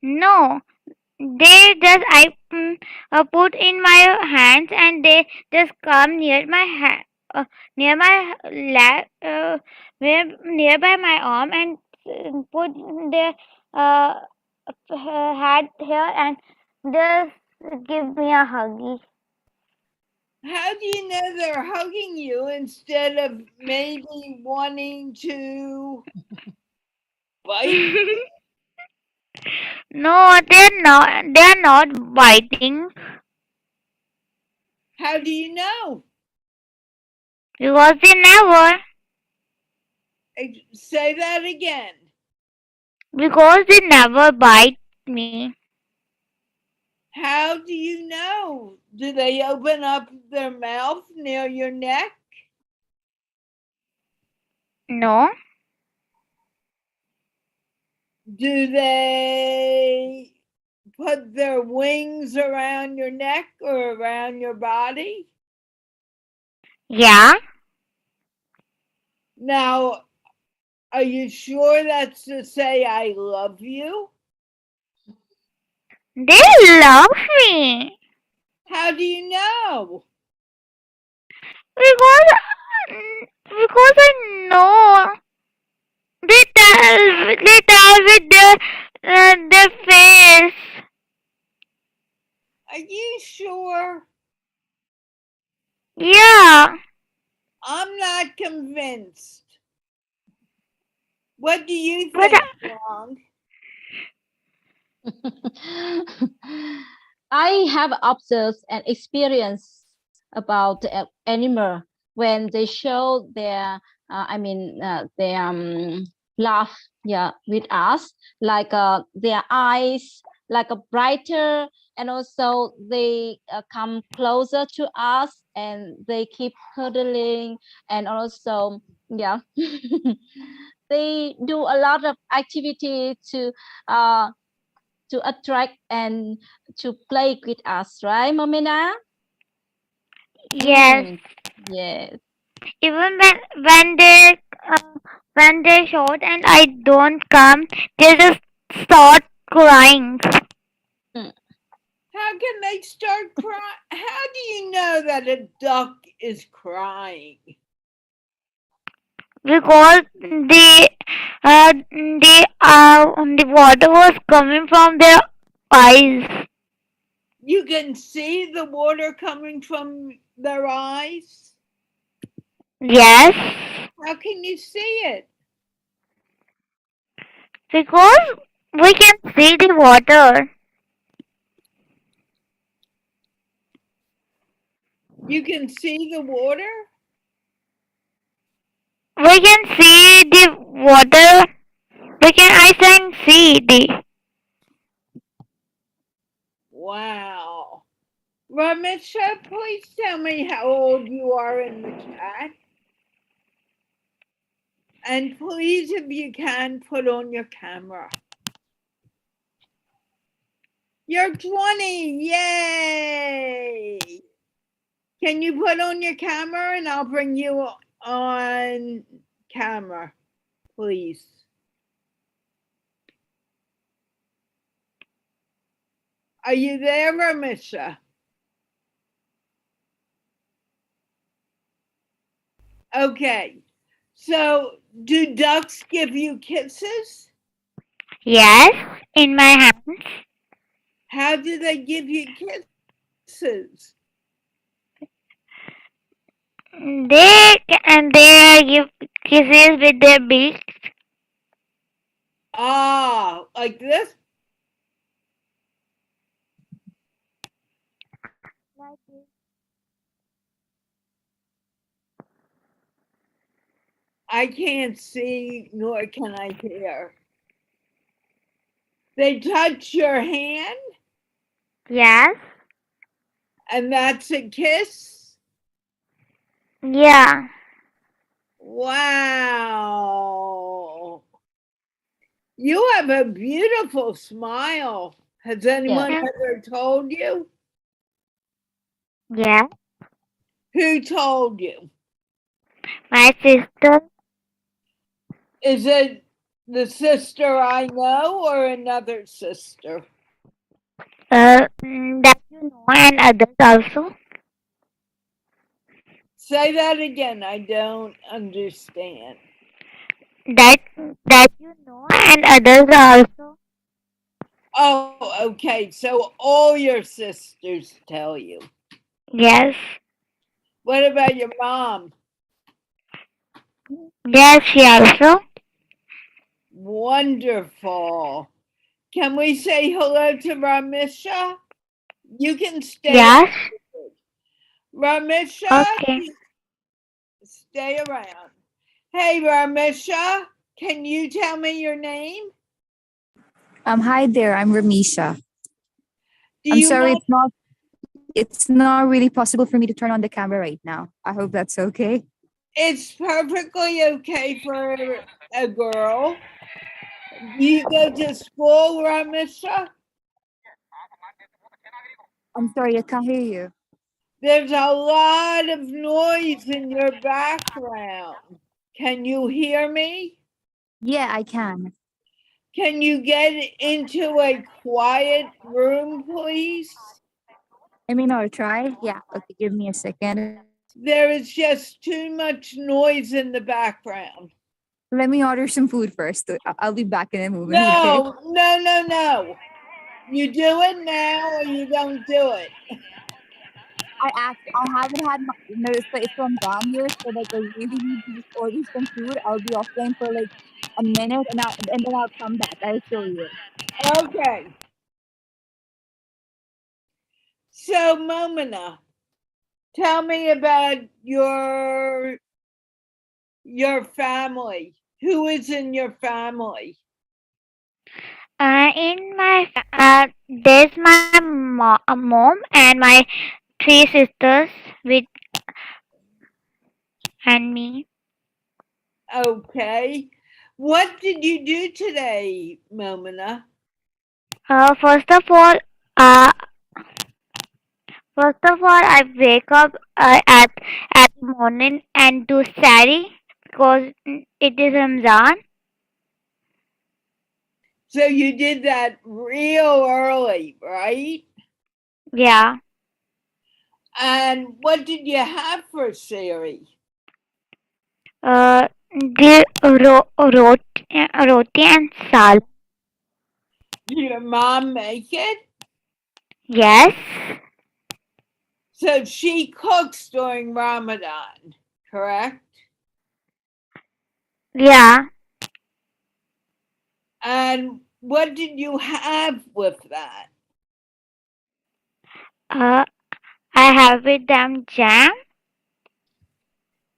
[SPEAKER 3] no, they just put in my hands and they just come near my hand, near my lap, nearby my arm and put their uh, head here and just give me a huggy.
[SPEAKER 1] How do you know they're hugging you instead of maybe wanting to bite?
[SPEAKER 3] No, they're not. They're not biting
[SPEAKER 1] How do you know?
[SPEAKER 3] because they never.
[SPEAKER 1] Say that again.
[SPEAKER 3] Because they never bite me.
[SPEAKER 1] How do you know? Do they open up their mouth near your neck?
[SPEAKER 3] No.
[SPEAKER 1] Do they put their wings around your neck or around your body?
[SPEAKER 3] Yeah.
[SPEAKER 1] Now, are you sure that's to say I love you?
[SPEAKER 3] They love me
[SPEAKER 1] How do you know?
[SPEAKER 3] because because I know they tell with their face.
[SPEAKER 1] Are you sure?
[SPEAKER 3] Yeah,
[SPEAKER 1] I'm not convinced. What do you
[SPEAKER 3] but
[SPEAKER 1] think, Long?
[SPEAKER 2] I have observed and experienced about the animal when they show their, their laugh, yeah, with us, like their eyes, like a brighter, and also they come closer to us and they keep cuddling, and also, yeah, they do a lot of activity uh, to attract and to play with us, right, Momina?
[SPEAKER 3] yes,
[SPEAKER 2] Yes.
[SPEAKER 3] even uh, when they shout and I don't come, they just start crying.
[SPEAKER 2] Mm.
[SPEAKER 1] How can they start crying? How do you know that a duck is crying?
[SPEAKER 3] because the water was coming from their eyes.
[SPEAKER 1] You can see the water coming from their eyes?
[SPEAKER 3] Yes,
[SPEAKER 1] How can you see it?
[SPEAKER 3] because we can see the water.
[SPEAKER 1] You can see the water?
[SPEAKER 3] We can see the water. I can see the.
[SPEAKER 1] Wow. Ramisha, please tell me how old you are in the chat. And please, if you can, put on your camera. You're 20. Yay. Can you put on your camera and I'll bring you on camera, please? Are you there, Ramisha? Okay. So, do ducks give you kisses?
[SPEAKER 3] Yes, in my hands.
[SPEAKER 1] How do they give you kisses?
[SPEAKER 3] They give kisses with their beaks.
[SPEAKER 1] Ah, like this? I can't see, nor can I hear. They touch your hand,
[SPEAKER 3] Yes.
[SPEAKER 1] and that's a kiss?
[SPEAKER 3] Yeah.
[SPEAKER 1] Wow. You have a beautiful smile. Has anyone
[SPEAKER 3] Yeah.
[SPEAKER 1] ever told you?
[SPEAKER 3] Yeah.
[SPEAKER 1] Who told you?
[SPEAKER 3] My sister.
[SPEAKER 1] Is it the sister I know or another sister?
[SPEAKER 3] That you know, and others also.
[SPEAKER 1] Say that again. I don't understand.
[SPEAKER 3] That you know, and others also.
[SPEAKER 1] Oh, okay. So all your sisters tell you.
[SPEAKER 3] Yes.
[SPEAKER 1] What about your mom?
[SPEAKER 3] Yes, she also.
[SPEAKER 1] Wonderful. Can we say hello to Ramisha? You can stay on.
[SPEAKER 3] Yes.
[SPEAKER 1] Ramisha,
[SPEAKER 3] Okay.
[SPEAKER 1] stay around. Hey, Ramisha, can you tell me your name?
[SPEAKER 4] Hi there. I'm Ramisha.
[SPEAKER 1] Do
[SPEAKER 4] I'm
[SPEAKER 1] you
[SPEAKER 4] sorry,
[SPEAKER 1] mind?
[SPEAKER 4] it's not really possible for me to turn on the camera right now. I hope that's okay.
[SPEAKER 1] It's perfectly okay for a girl. Do you go to school, Ramisha?
[SPEAKER 4] I'm sorry, I can't hear you.
[SPEAKER 1] There's a lot of noise in your background. Can you hear me?
[SPEAKER 4] Yeah, I can.
[SPEAKER 1] Can you get into a quiet room, please?
[SPEAKER 4] I mean, I'll try. Yeah, okay, give me a second.
[SPEAKER 1] There is just too much noise in the background.
[SPEAKER 4] Let me order some food first. I'll be back in a moment, okay?
[SPEAKER 1] No, no, no, no. You do it now or you don't do it.
[SPEAKER 4] I haven't had my notice, but if I'm down here, so like I really need to just order some food. I'll be offline for like a minute, and then I'll come back. I'll show you.
[SPEAKER 1] Okay. So, Momona, tell me about your family. Who is in your family?
[SPEAKER 3] There's my mom and my three sisters with and me.
[SPEAKER 1] Okay. What did you do today, Momona?
[SPEAKER 3] Uh, first of all, uh, I wake up at morning and do sari because it is Ramzan.
[SPEAKER 1] So you did that real early, right?
[SPEAKER 3] Yeah.
[SPEAKER 1] And what did you have for Siri?
[SPEAKER 3] The roti and sal.
[SPEAKER 1] Did your mom make it?
[SPEAKER 3] Yes.
[SPEAKER 1] So she cooks during Ramadan, correct?
[SPEAKER 3] Yeah.
[SPEAKER 1] And what did you have with that?
[SPEAKER 3] Uh, I have with them jam.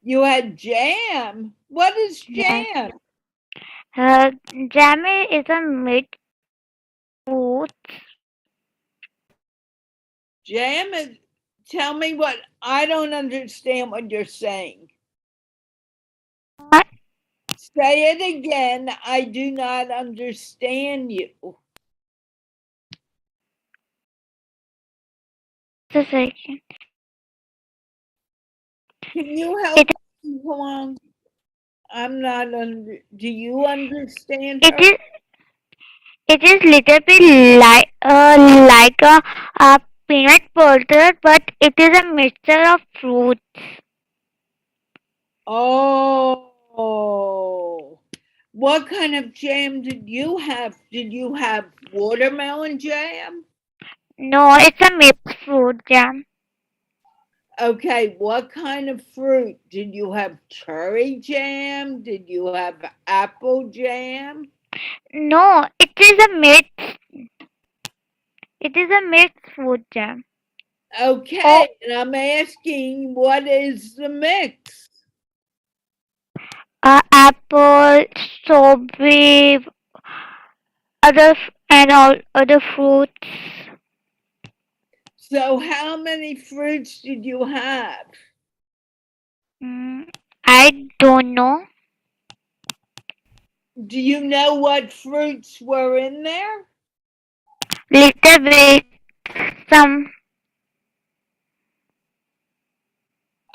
[SPEAKER 1] You had jam. What is
[SPEAKER 3] Yes.
[SPEAKER 1] jam?
[SPEAKER 3] Jam is a mixed fruit.
[SPEAKER 1] Jam is, tell me what, I don't understand what you're saying.
[SPEAKER 3] Uh,
[SPEAKER 1] Say it again. I do not understand you.
[SPEAKER 3] just a second.
[SPEAKER 1] Can you help
[SPEAKER 3] It
[SPEAKER 1] me along? I'm not under, do you understand
[SPEAKER 3] it
[SPEAKER 1] her?
[SPEAKER 3] is it is little bit like a peanut butter, but it is a mixture of fruits.
[SPEAKER 1] Oh, what kind of jam did you have? Did you have watermelon jam?
[SPEAKER 3] No, it's a mixed fruit jam.
[SPEAKER 1] Okay, what kind of fruit? Did you have cherry jam? Did you have apple jam?
[SPEAKER 3] No, it is a mixed fruit jam. Oh,
[SPEAKER 1] Okay, and I'm asking what is the mix?
[SPEAKER 3] apple, strawberry, and all other fruits.
[SPEAKER 1] So, how many fruits did you have?
[SPEAKER 3] Mm, I don't know.
[SPEAKER 1] Do you know what fruits were in there?
[SPEAKER 3] Little bit, some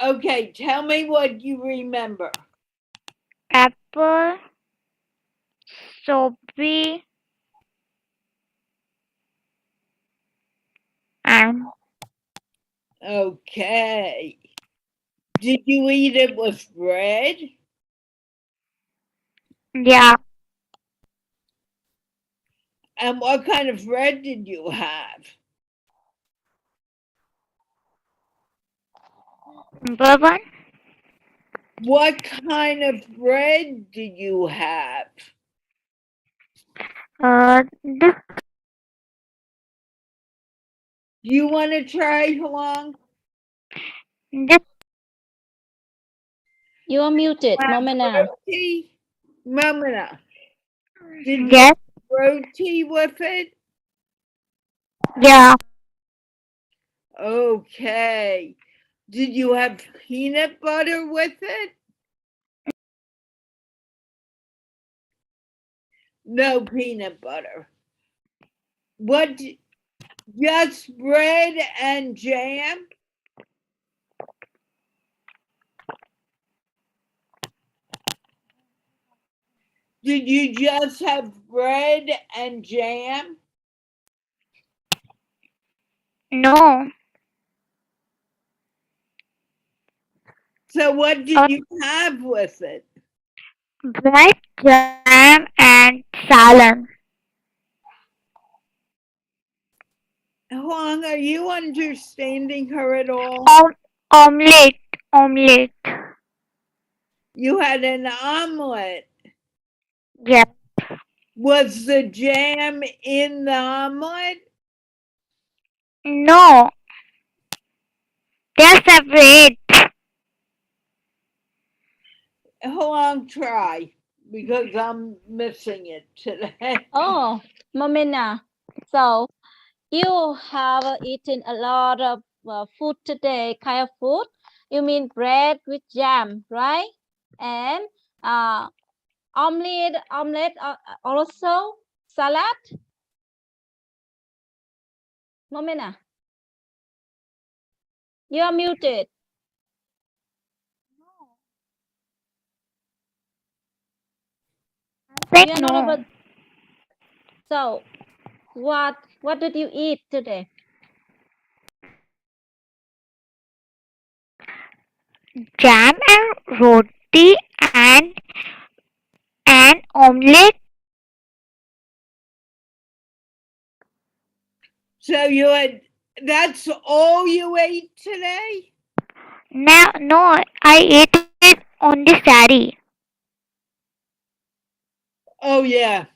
[SPEAKER 1] Okay, tell me what you remember.
[SPEAKER 3] apple, strawberry, and
[SPEAKER 1] Okay. Did you eat it with bread?
[SPEAKER 3] yeah,
[SPEAKER 1] And what kind of bread did you have?
[SPEAKER 3] bourbon.
[SPEAKER 1] What kind of bread did you have?
[SPEAKER 3] This
[SPEAKER 1] Do you want to try, Huang?
[SPEAKER 3] this
[SPEAKER 2] You are muted, Momona.
[SPEAKER 1] Roti? Momona, did you
[SPEAKER 3] yes,
[SPEAKER 1] have roti with it?
[SPEAKER 3] yeah,
[SPEAKER 1] Okay. Did you have peanut butter with it? No peanut butter. What? Just bread and jam? Did you just have bread and jam?
[SPEAKER 3] no,
[SPEAKER 1] So what did
[SPEAKER 3] uh,
[SPEAKER 1] you have with it?
[SPEAKER 3] bread, jam, and salad.
[SPEAKER 1] Huang, are you understanding her at all?
[SPEAKER 3] Omelette, omelette.
[SPEAKER 1] You had an omelet.
[SPEAKER 3] Yep.
[SPEAKER 1] Was the jam in the omelet?
[SPEAKER 3] No, they're separate.
[SPEAKER 1] Huang, try because I'm missing it today.
[SPEAKER 2] Oh, Momona. So you have eaten a lot of food today, kind of food. You mean bread with jam, right? And uh, omelette also salad. Momona, you are muted.
[SPEAKER 3] Say
[SPEAKER 2] You are not
[SPEAKER 3] no.
[SPEAKER 2] able. So what did you eat today?
[SPEAKER 3] Jam and roti and an omelette.
[SPEAKER 1] So you had, that's all you ate today?
[SPEAKER 3] No, I ate it on the sari.
[SPEAKER 1] Oh, yeah.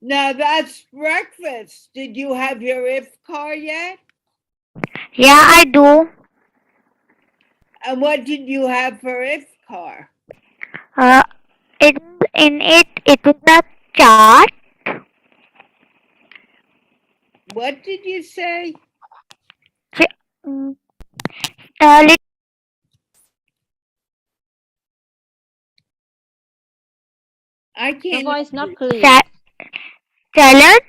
[SPEAKER 1] Now that's breakfast. Did you have your iftar yet?
[SPEAKER 3] Yeah, I do.
[SPEAKER 1] And what did you have for iftar?
[SPEAKER 3] Uh, it in it it was a chart,
[SPEAKER 1] What did you say?
[SPEAKER 3] ch- mm, lit-
[SPEAKER 1] I
[SPEAKER 2] Your
[SPEAKER 1] can't.
[SPEAKER 2] voice not clear.
[SPEAKER 3] sa- salad,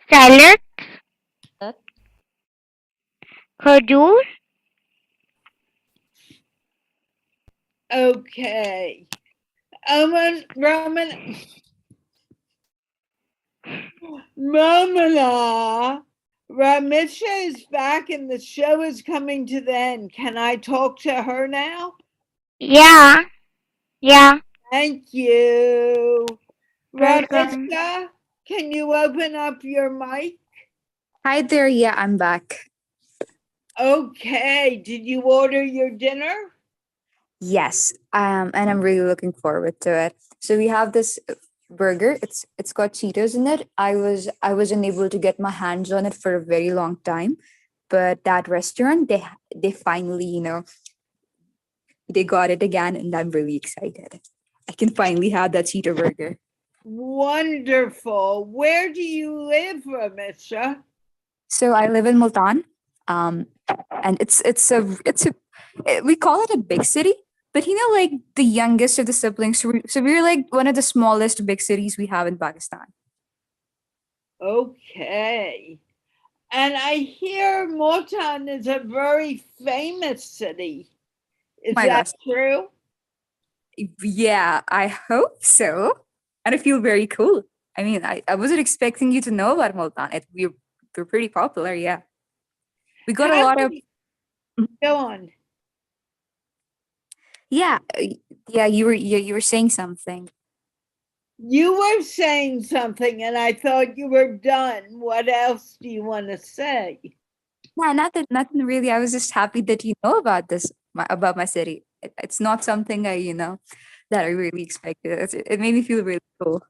[SPEAKER 3] salad, khajur.
[SPEAKER 1] Okay. Roman, Momona, Ramisha is back and the show is coming to the end. Can I talk to her now?
[SPEAKER 3] Yeah, yeah.
[SPEAKER 1] Thank you.
[SPEAKER 3] Welcome.
[SPEAKER 1] Ramisha, can you open up your mic?
[SPEAKER 4] Hi there. Yeah, I'm back.
[SPEAKER 1] Okay. Did you order your dinner?
[SPEAKER 4] Yes, and I'm really looking forward to it. So we have this burger. It's got Cheetos in it. I wasn't able to get my hands on it for a very long time, but that restaurant they finally they got it again, and I'm really excited. I can finally have that Cheeto burger.
[SPEAKER 1] Wonderful. Where do you live, Ramisha?
[SPEAKER 4] So I live in Multan, and we call it a big city, but like the youngest of the siblings. So we're like one of the smallest big cities we have in Pakistan.
[SPEAKER 1] Okay. And I hear Motan is a very famous city. Is
[SPEAKER 4] My
[SPEAKER 1] that
[SPEAKER 4] gosh,
[SPEAKER 1] true?
[SPEAKER 4] yeah, I hope so, and I feel very cool. I mean, I wasn't expecting you to know about Multan. We're pretty popular, yeah. We got a
[SPEAKER 1] How
[SPEAKER 4] lot of
[SPEAKER 1] many, go on.
[SPEAKER 4] yeah, yeah. You were saying something.
[SPEAKER 1] You were saying something and I thought you were done. What else do you want to say?
[SPEAKER 4] Yeah, nothing really. I was just happy that you know about about my city. It's not something that I really expected. It made me feel really cool.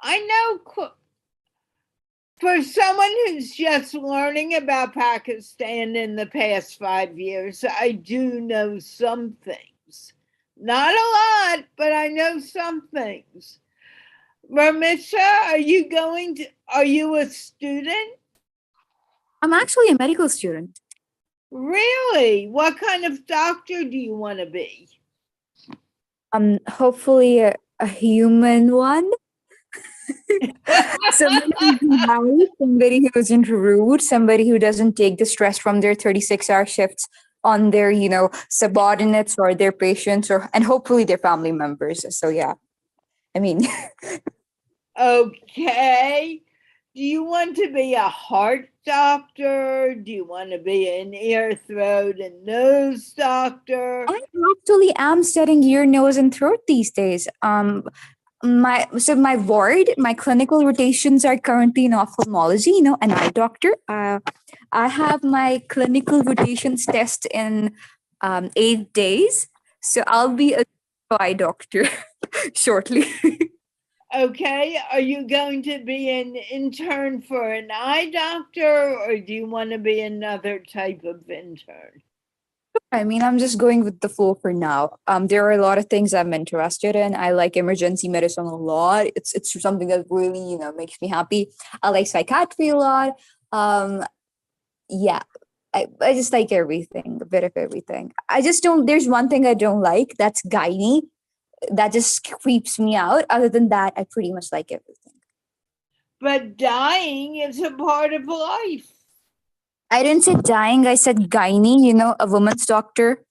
[SPEAKER 1] I know for someone who's just learning about Pakistan in the past 5 years, I do know some things. Not a lot, but I know some things. Ramisha, are you a student?
[SPEAKER 4] I'm actually a medical student.
[SPEAKER 1] Really? What kind of doctor do you want to be?
[SPEAKER 4] Hopefully a human one. Somebody who's nice, somebody who isn't rude, somebody who doesn't take the stress from their 36-hour shifts on their, subordinates or their patients and hopefully their family members. So yeah. I mean,
[SPEAKER 1] Okay. Do you want to be a heart doctor? Do you want to be an ear, throat, and nose doctor?
[SPEAKER 4] I actually am studying ear, nose, and throat these days. My ward, my clinical rotations are currently in ophthalmology. An eye doctor. I have my clinical rotations test in 8 days, so I'll be a eye doctor shortly.
[SPEAKER 1] Okay. Are you going to be an intern for an eye doctor or do you want to be another type of intern?
[SPEAKER 4] I mean, I'm just going with the flow for now. There are a lot of things I'm interested in. I like emergency medicine a lot. It's something that really makes me happy. I like psychiatry a lot. Um, yeah, I just like everything, a bit of everything. I just don't. There's one thing I don't like. That's gynae. That just creeps me out. Other than that, I pretty much like everything.
[SPEAKER 1] But dying is a part of life.
[SPEAKER 4] I didn't say dying. I said gynae. A woman's doctor.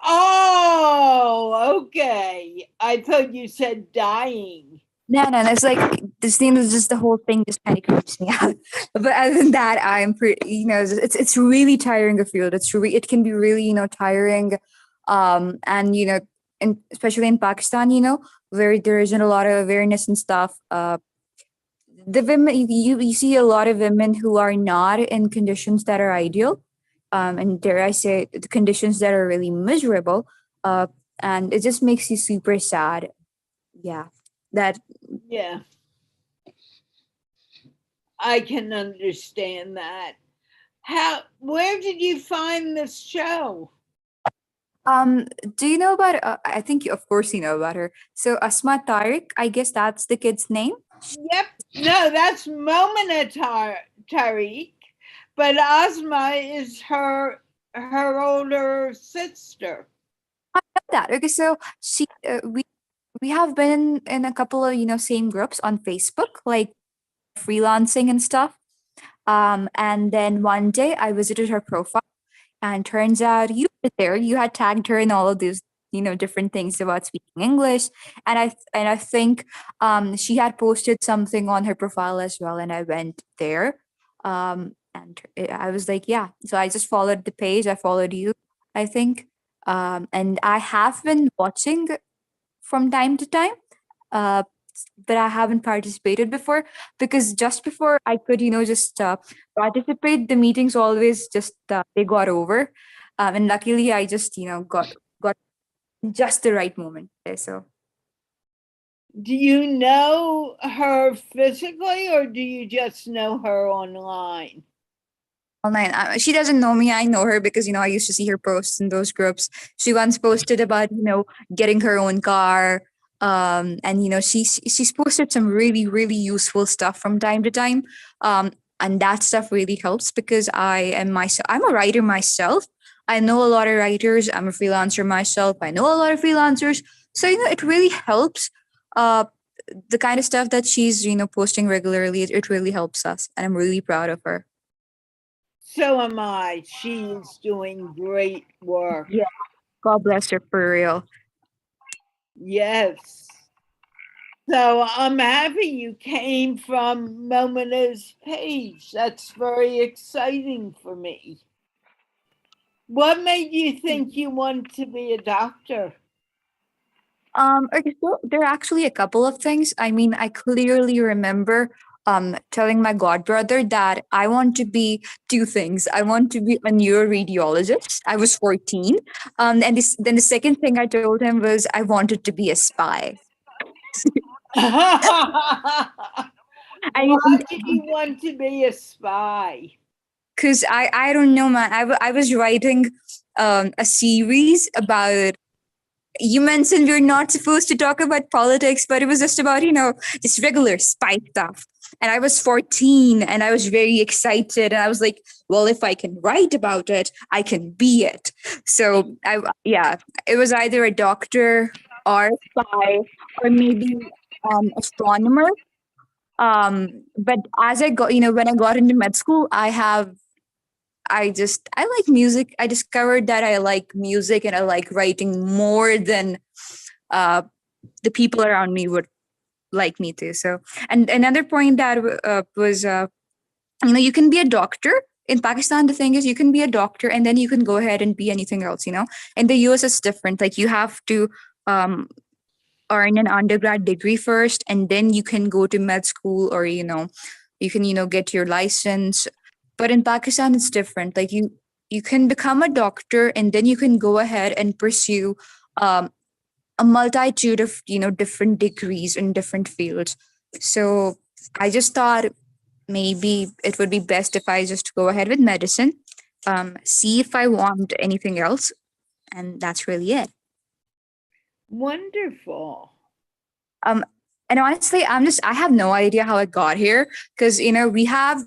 [SPEAKER 1] Oh, okay. I thought you said dying.
[SPEAKER 4] No. It's like this thing is just the whole thing just kind of creeps me out. But other than that, I'm pretty. It's really tiring a field. It can be really tiring. And especially in Pakistan, where there isn't a lot of awareness and stuff. The women, you see a lot of women who are not in conditions that are ideal, and dare I say, the conditions that are really miserable. Uh, and it just makes you super sad. Yeah, that.
[SPEAKER 1] Yeah, I can understand that. Where did you find this show?
[SPEAKER 4] Do you know about? I think, of course, you know about her. So Asma Tariq, I guess that's the kid's name.
[SPEAKER 1] Yep. No, that's Momona Tariq, but Asma is her older sister.
[SPEAKER 4] I know that. Okay, so we have been in a couple of same groups on Facebook, like freelancing and stuff. And then one day I visited her profile, and turns out you were there. You had tagged her in all of these different things about speaking English, and I think she had posted something on her profile as well, and I went there. And I was like, yeah. So I just followed the page. I followed you, I think. And I have been watching from time to time, uh, but I haven't participated before, because just before I could, just participate, the meetings always just they got over, and luckily I just got just the right moment there. So
[SPEAKER 1] Do you know her physically or do you just know her online?
[SPEAKER 4] online, she doesn't know me. I know her because I used to see her posts in those groups. She once posted about getting her own car. And she's posted some really really useful stuff from time to time. And that stuff really helps because I'm a writer myself. I know a lot of writers. I'm a freelancer myself. I know a lot of freelancers. So it really helps. uh the kind of stuff that she's posting regularly, it really helps us, and I'm really proud of her.
[SPEAKER 1] So am I. She's doing great work.
[SPEAKER 4] Yeah, God bless her for real.
[SPEAKER 1] Yes. So I'm happy you came from Momona's page. That's very exciting for me. What made you think you want to be a doctor?
[SPEAKER 4] Okay, so there are actually a couple of things. I mean, I clearly remember telling my godbrother that I want to be two things. I want to be a neuroradiologist. I was 14. And then the second thing I told him was I wanted to be a spy.
[SPEAKER 1] Why
[SPEAKER 4] I mean,
[SPEAKER 1] did you want to be a spy?
[SPEAKER 4] because I don't know, man. I was writing a series about. You mentioned we're not supposed to talk about politics, but it was just about, just regular spy stuff. And I was 14 and I was very excited. And I was like, well, if I can write about it, I can be it. So yeah, it was either a doctor or a spy or maybe astronomer. But as I got, when I got into med school, I like music. I discovered that I like music and I like writing more than uh, the people around me would like me to. So, and another point that was, you can be a doctor. In Pakistan, the thing is, you can be a doctor and then you can go ahead and be anything else. In the US, it's different. Like you have to um, earn an undergrad degree first, and then you can go to med school, or you can get your license. But in Pakistan it's different. Like you can become a doctor and then you can go ahead and pursue um, a multitude of different degrees in different fields. So I just thought maybe it would be best if I just go ahead with medicine, see if I want anything else, and that's really it.
[SPEAKER 1] Wonderful.
[SPEAKER 4] um and honestly, I have no idea how I got here, because we have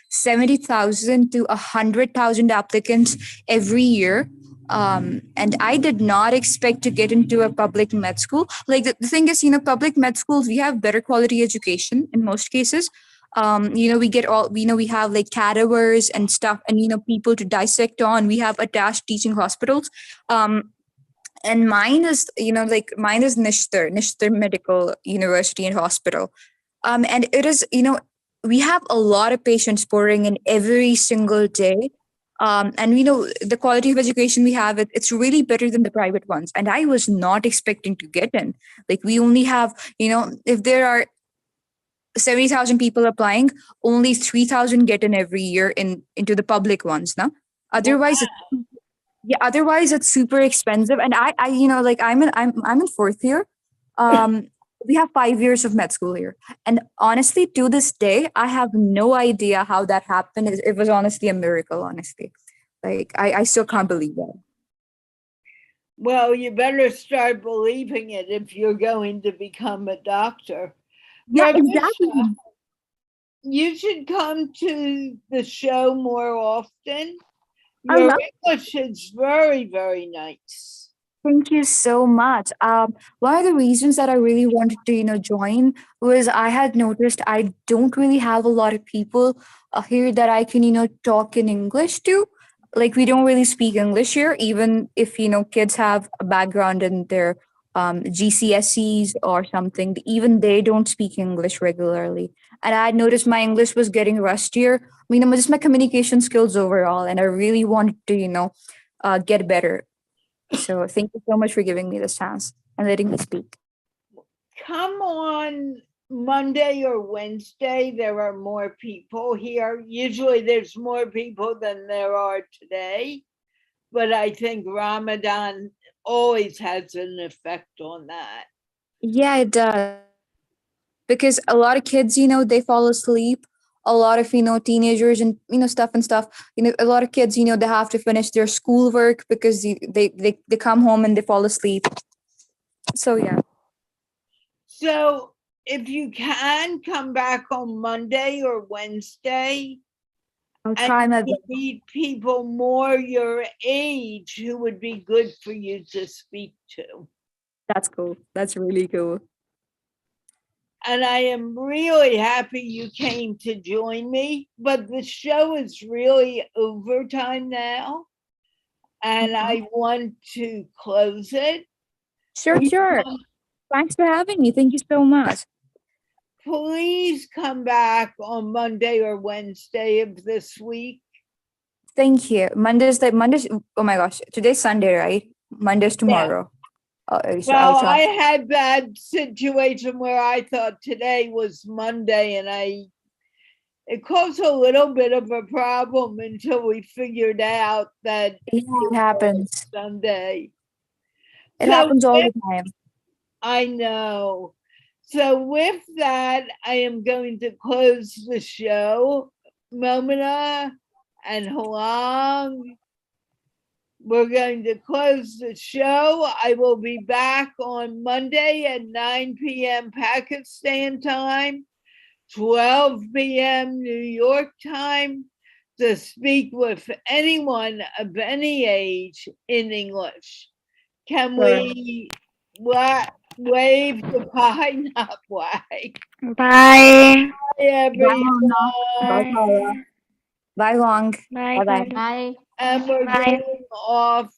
[SPEAKER 4] 70,000 to 100,000 applicants every year. And I did not expect to get into a public med school. Like the thing is, public med schools, we have better quality education in most cases. We get all, we have like cadavers and stuff, and people to dissect on. We have attached teaching hospitals. And mine is, mine is Nishtar Medical University and Hospital. And it is, we have a lot of patients pouring in every single day. And the quality of education we have, it's really better than the private ones. And I was not expecting to get in. Like, we only have, if there are 70,000 people applying, only 3,000 get in every year into the public ones. Now,
[SPEAKER 1] Well,
[SPEAKER 4] otherwise, yeah, otherwise it's super expensive. And like, I'm in fourth year. Um, we have 5 years of med school here, and honestly, to this day, I have no idea how that happened. It was honestly a miracle. Honestly, like, I still can't believe that.
[SPEAKER 1] well, you better start believing it if you're going to become a doctor.
[SPEAKER 4] Yeah,
[SPEAKER 1] Ravisha,
[SPEAKER 4] exactly.
[SPEAKER 1] you should come to the show more often.
[SPEAKER 4] I
[SPEAKER 1] Your
[SPEAKER 4] love.
[SPEAKER 1] English is very, very nice.
[SPEAKER 4] Thank you so much. One of the reasons that I really wanted to, join was I had noticed I don't really have a lot of people here that I can, talk in English to. Like, we don't really speak English here, even if, kids have a background in their GCSEs or something. Even they don't speak English regularly. And I had noticed my English was getting rustier. I mean, just my communication skills overall. And I really wanted to, get better. So thank you so much for giving me this chance and letting me speak.
[SPEAKER 1] Come on Monday or Wednesday. There are more people here. Usually there's more people than there are today, but I think Ramadan always has an effect on that.
[SPEAKER 4] Yeah, it does. Because a lot of kids, they fall asleep. A lot of, teenagers and, stuff and stuff. A lot of kids, they have to finish their schoolwork because they come home and they fall asleep. So, yeah.
[SPEAKER 1] So if you can come back on Monday or Wednesday,
[SPEAKER 4] I'll
[SPEAKER 1] and
[SPEAKER 4] try my
[SPEAKER 1] you
[SPEAKER 4] best.
[SPEAKER 1] meet people more your age who would be good for you to speak to.
[SPEAKER 4] That's cool. That's really cool.
[SPEAKER 1] And I am really happy you came to join me. But the show is really overtime now, and
[SPEAKER 4] Mhm.
[SPEAKER 1] I want to close it.
[SPEAKER 4] Sure, sure. Thanks for having me. Thank you so much.
[SPEAKER 1] Please come back on Monday or Wednesday of this week.
[SPEAKER 4] Thank you. Monday's, oh my gosh, today's Sunday, right? Monday's
[SPEAKER 1] Yeah.
[SPEAKER 4] tomorrow. So I'll
[SPEAKER 1] Well,
[SPEAKER 4] try.
[SPEAKER 1] I had that situation where I thought today was Monday, and it caused a little bit of a problem until we figured out that
[SPEAKER 4] Yeah, it happens.
[SPEAKER 1] Sunday.
[SPEAKER 4] It
[SPEAKER 1] So
[SPEAKER 4] happens all the time.
[SPEAKER 1] I know. So with that, I am going to close the show. Momona and Halong, we're going to close the show. I will be back on Monday at 9 p.m. Pakistan time, 12 p.m. New York time, to speak with anyone of any age in English. Can
[SPEAKER 4] Sure.
[SPEAKER 1] we wave goodbye? Not wave.
[SPEAKER 3] Bye.
[SPEAKER 1] Bye,
[SPEAKER 4] Bye, Mona. Bye,
[SPEAKER 1] everyone.
[SPEAKER 4] Carla.
[SPEAKER 3] Bye.
[SPEAKER 4] Bye, Long.
[SPEAKER 3] Bye,
[SPEAKER 4] Bye bye.
[SPEAKER 3] Carla.
[SPEAKER 2] Bye.
[SPEAKER 1] And we're
[SPEAKER 3] Bye.
[SPEAKER 1] going off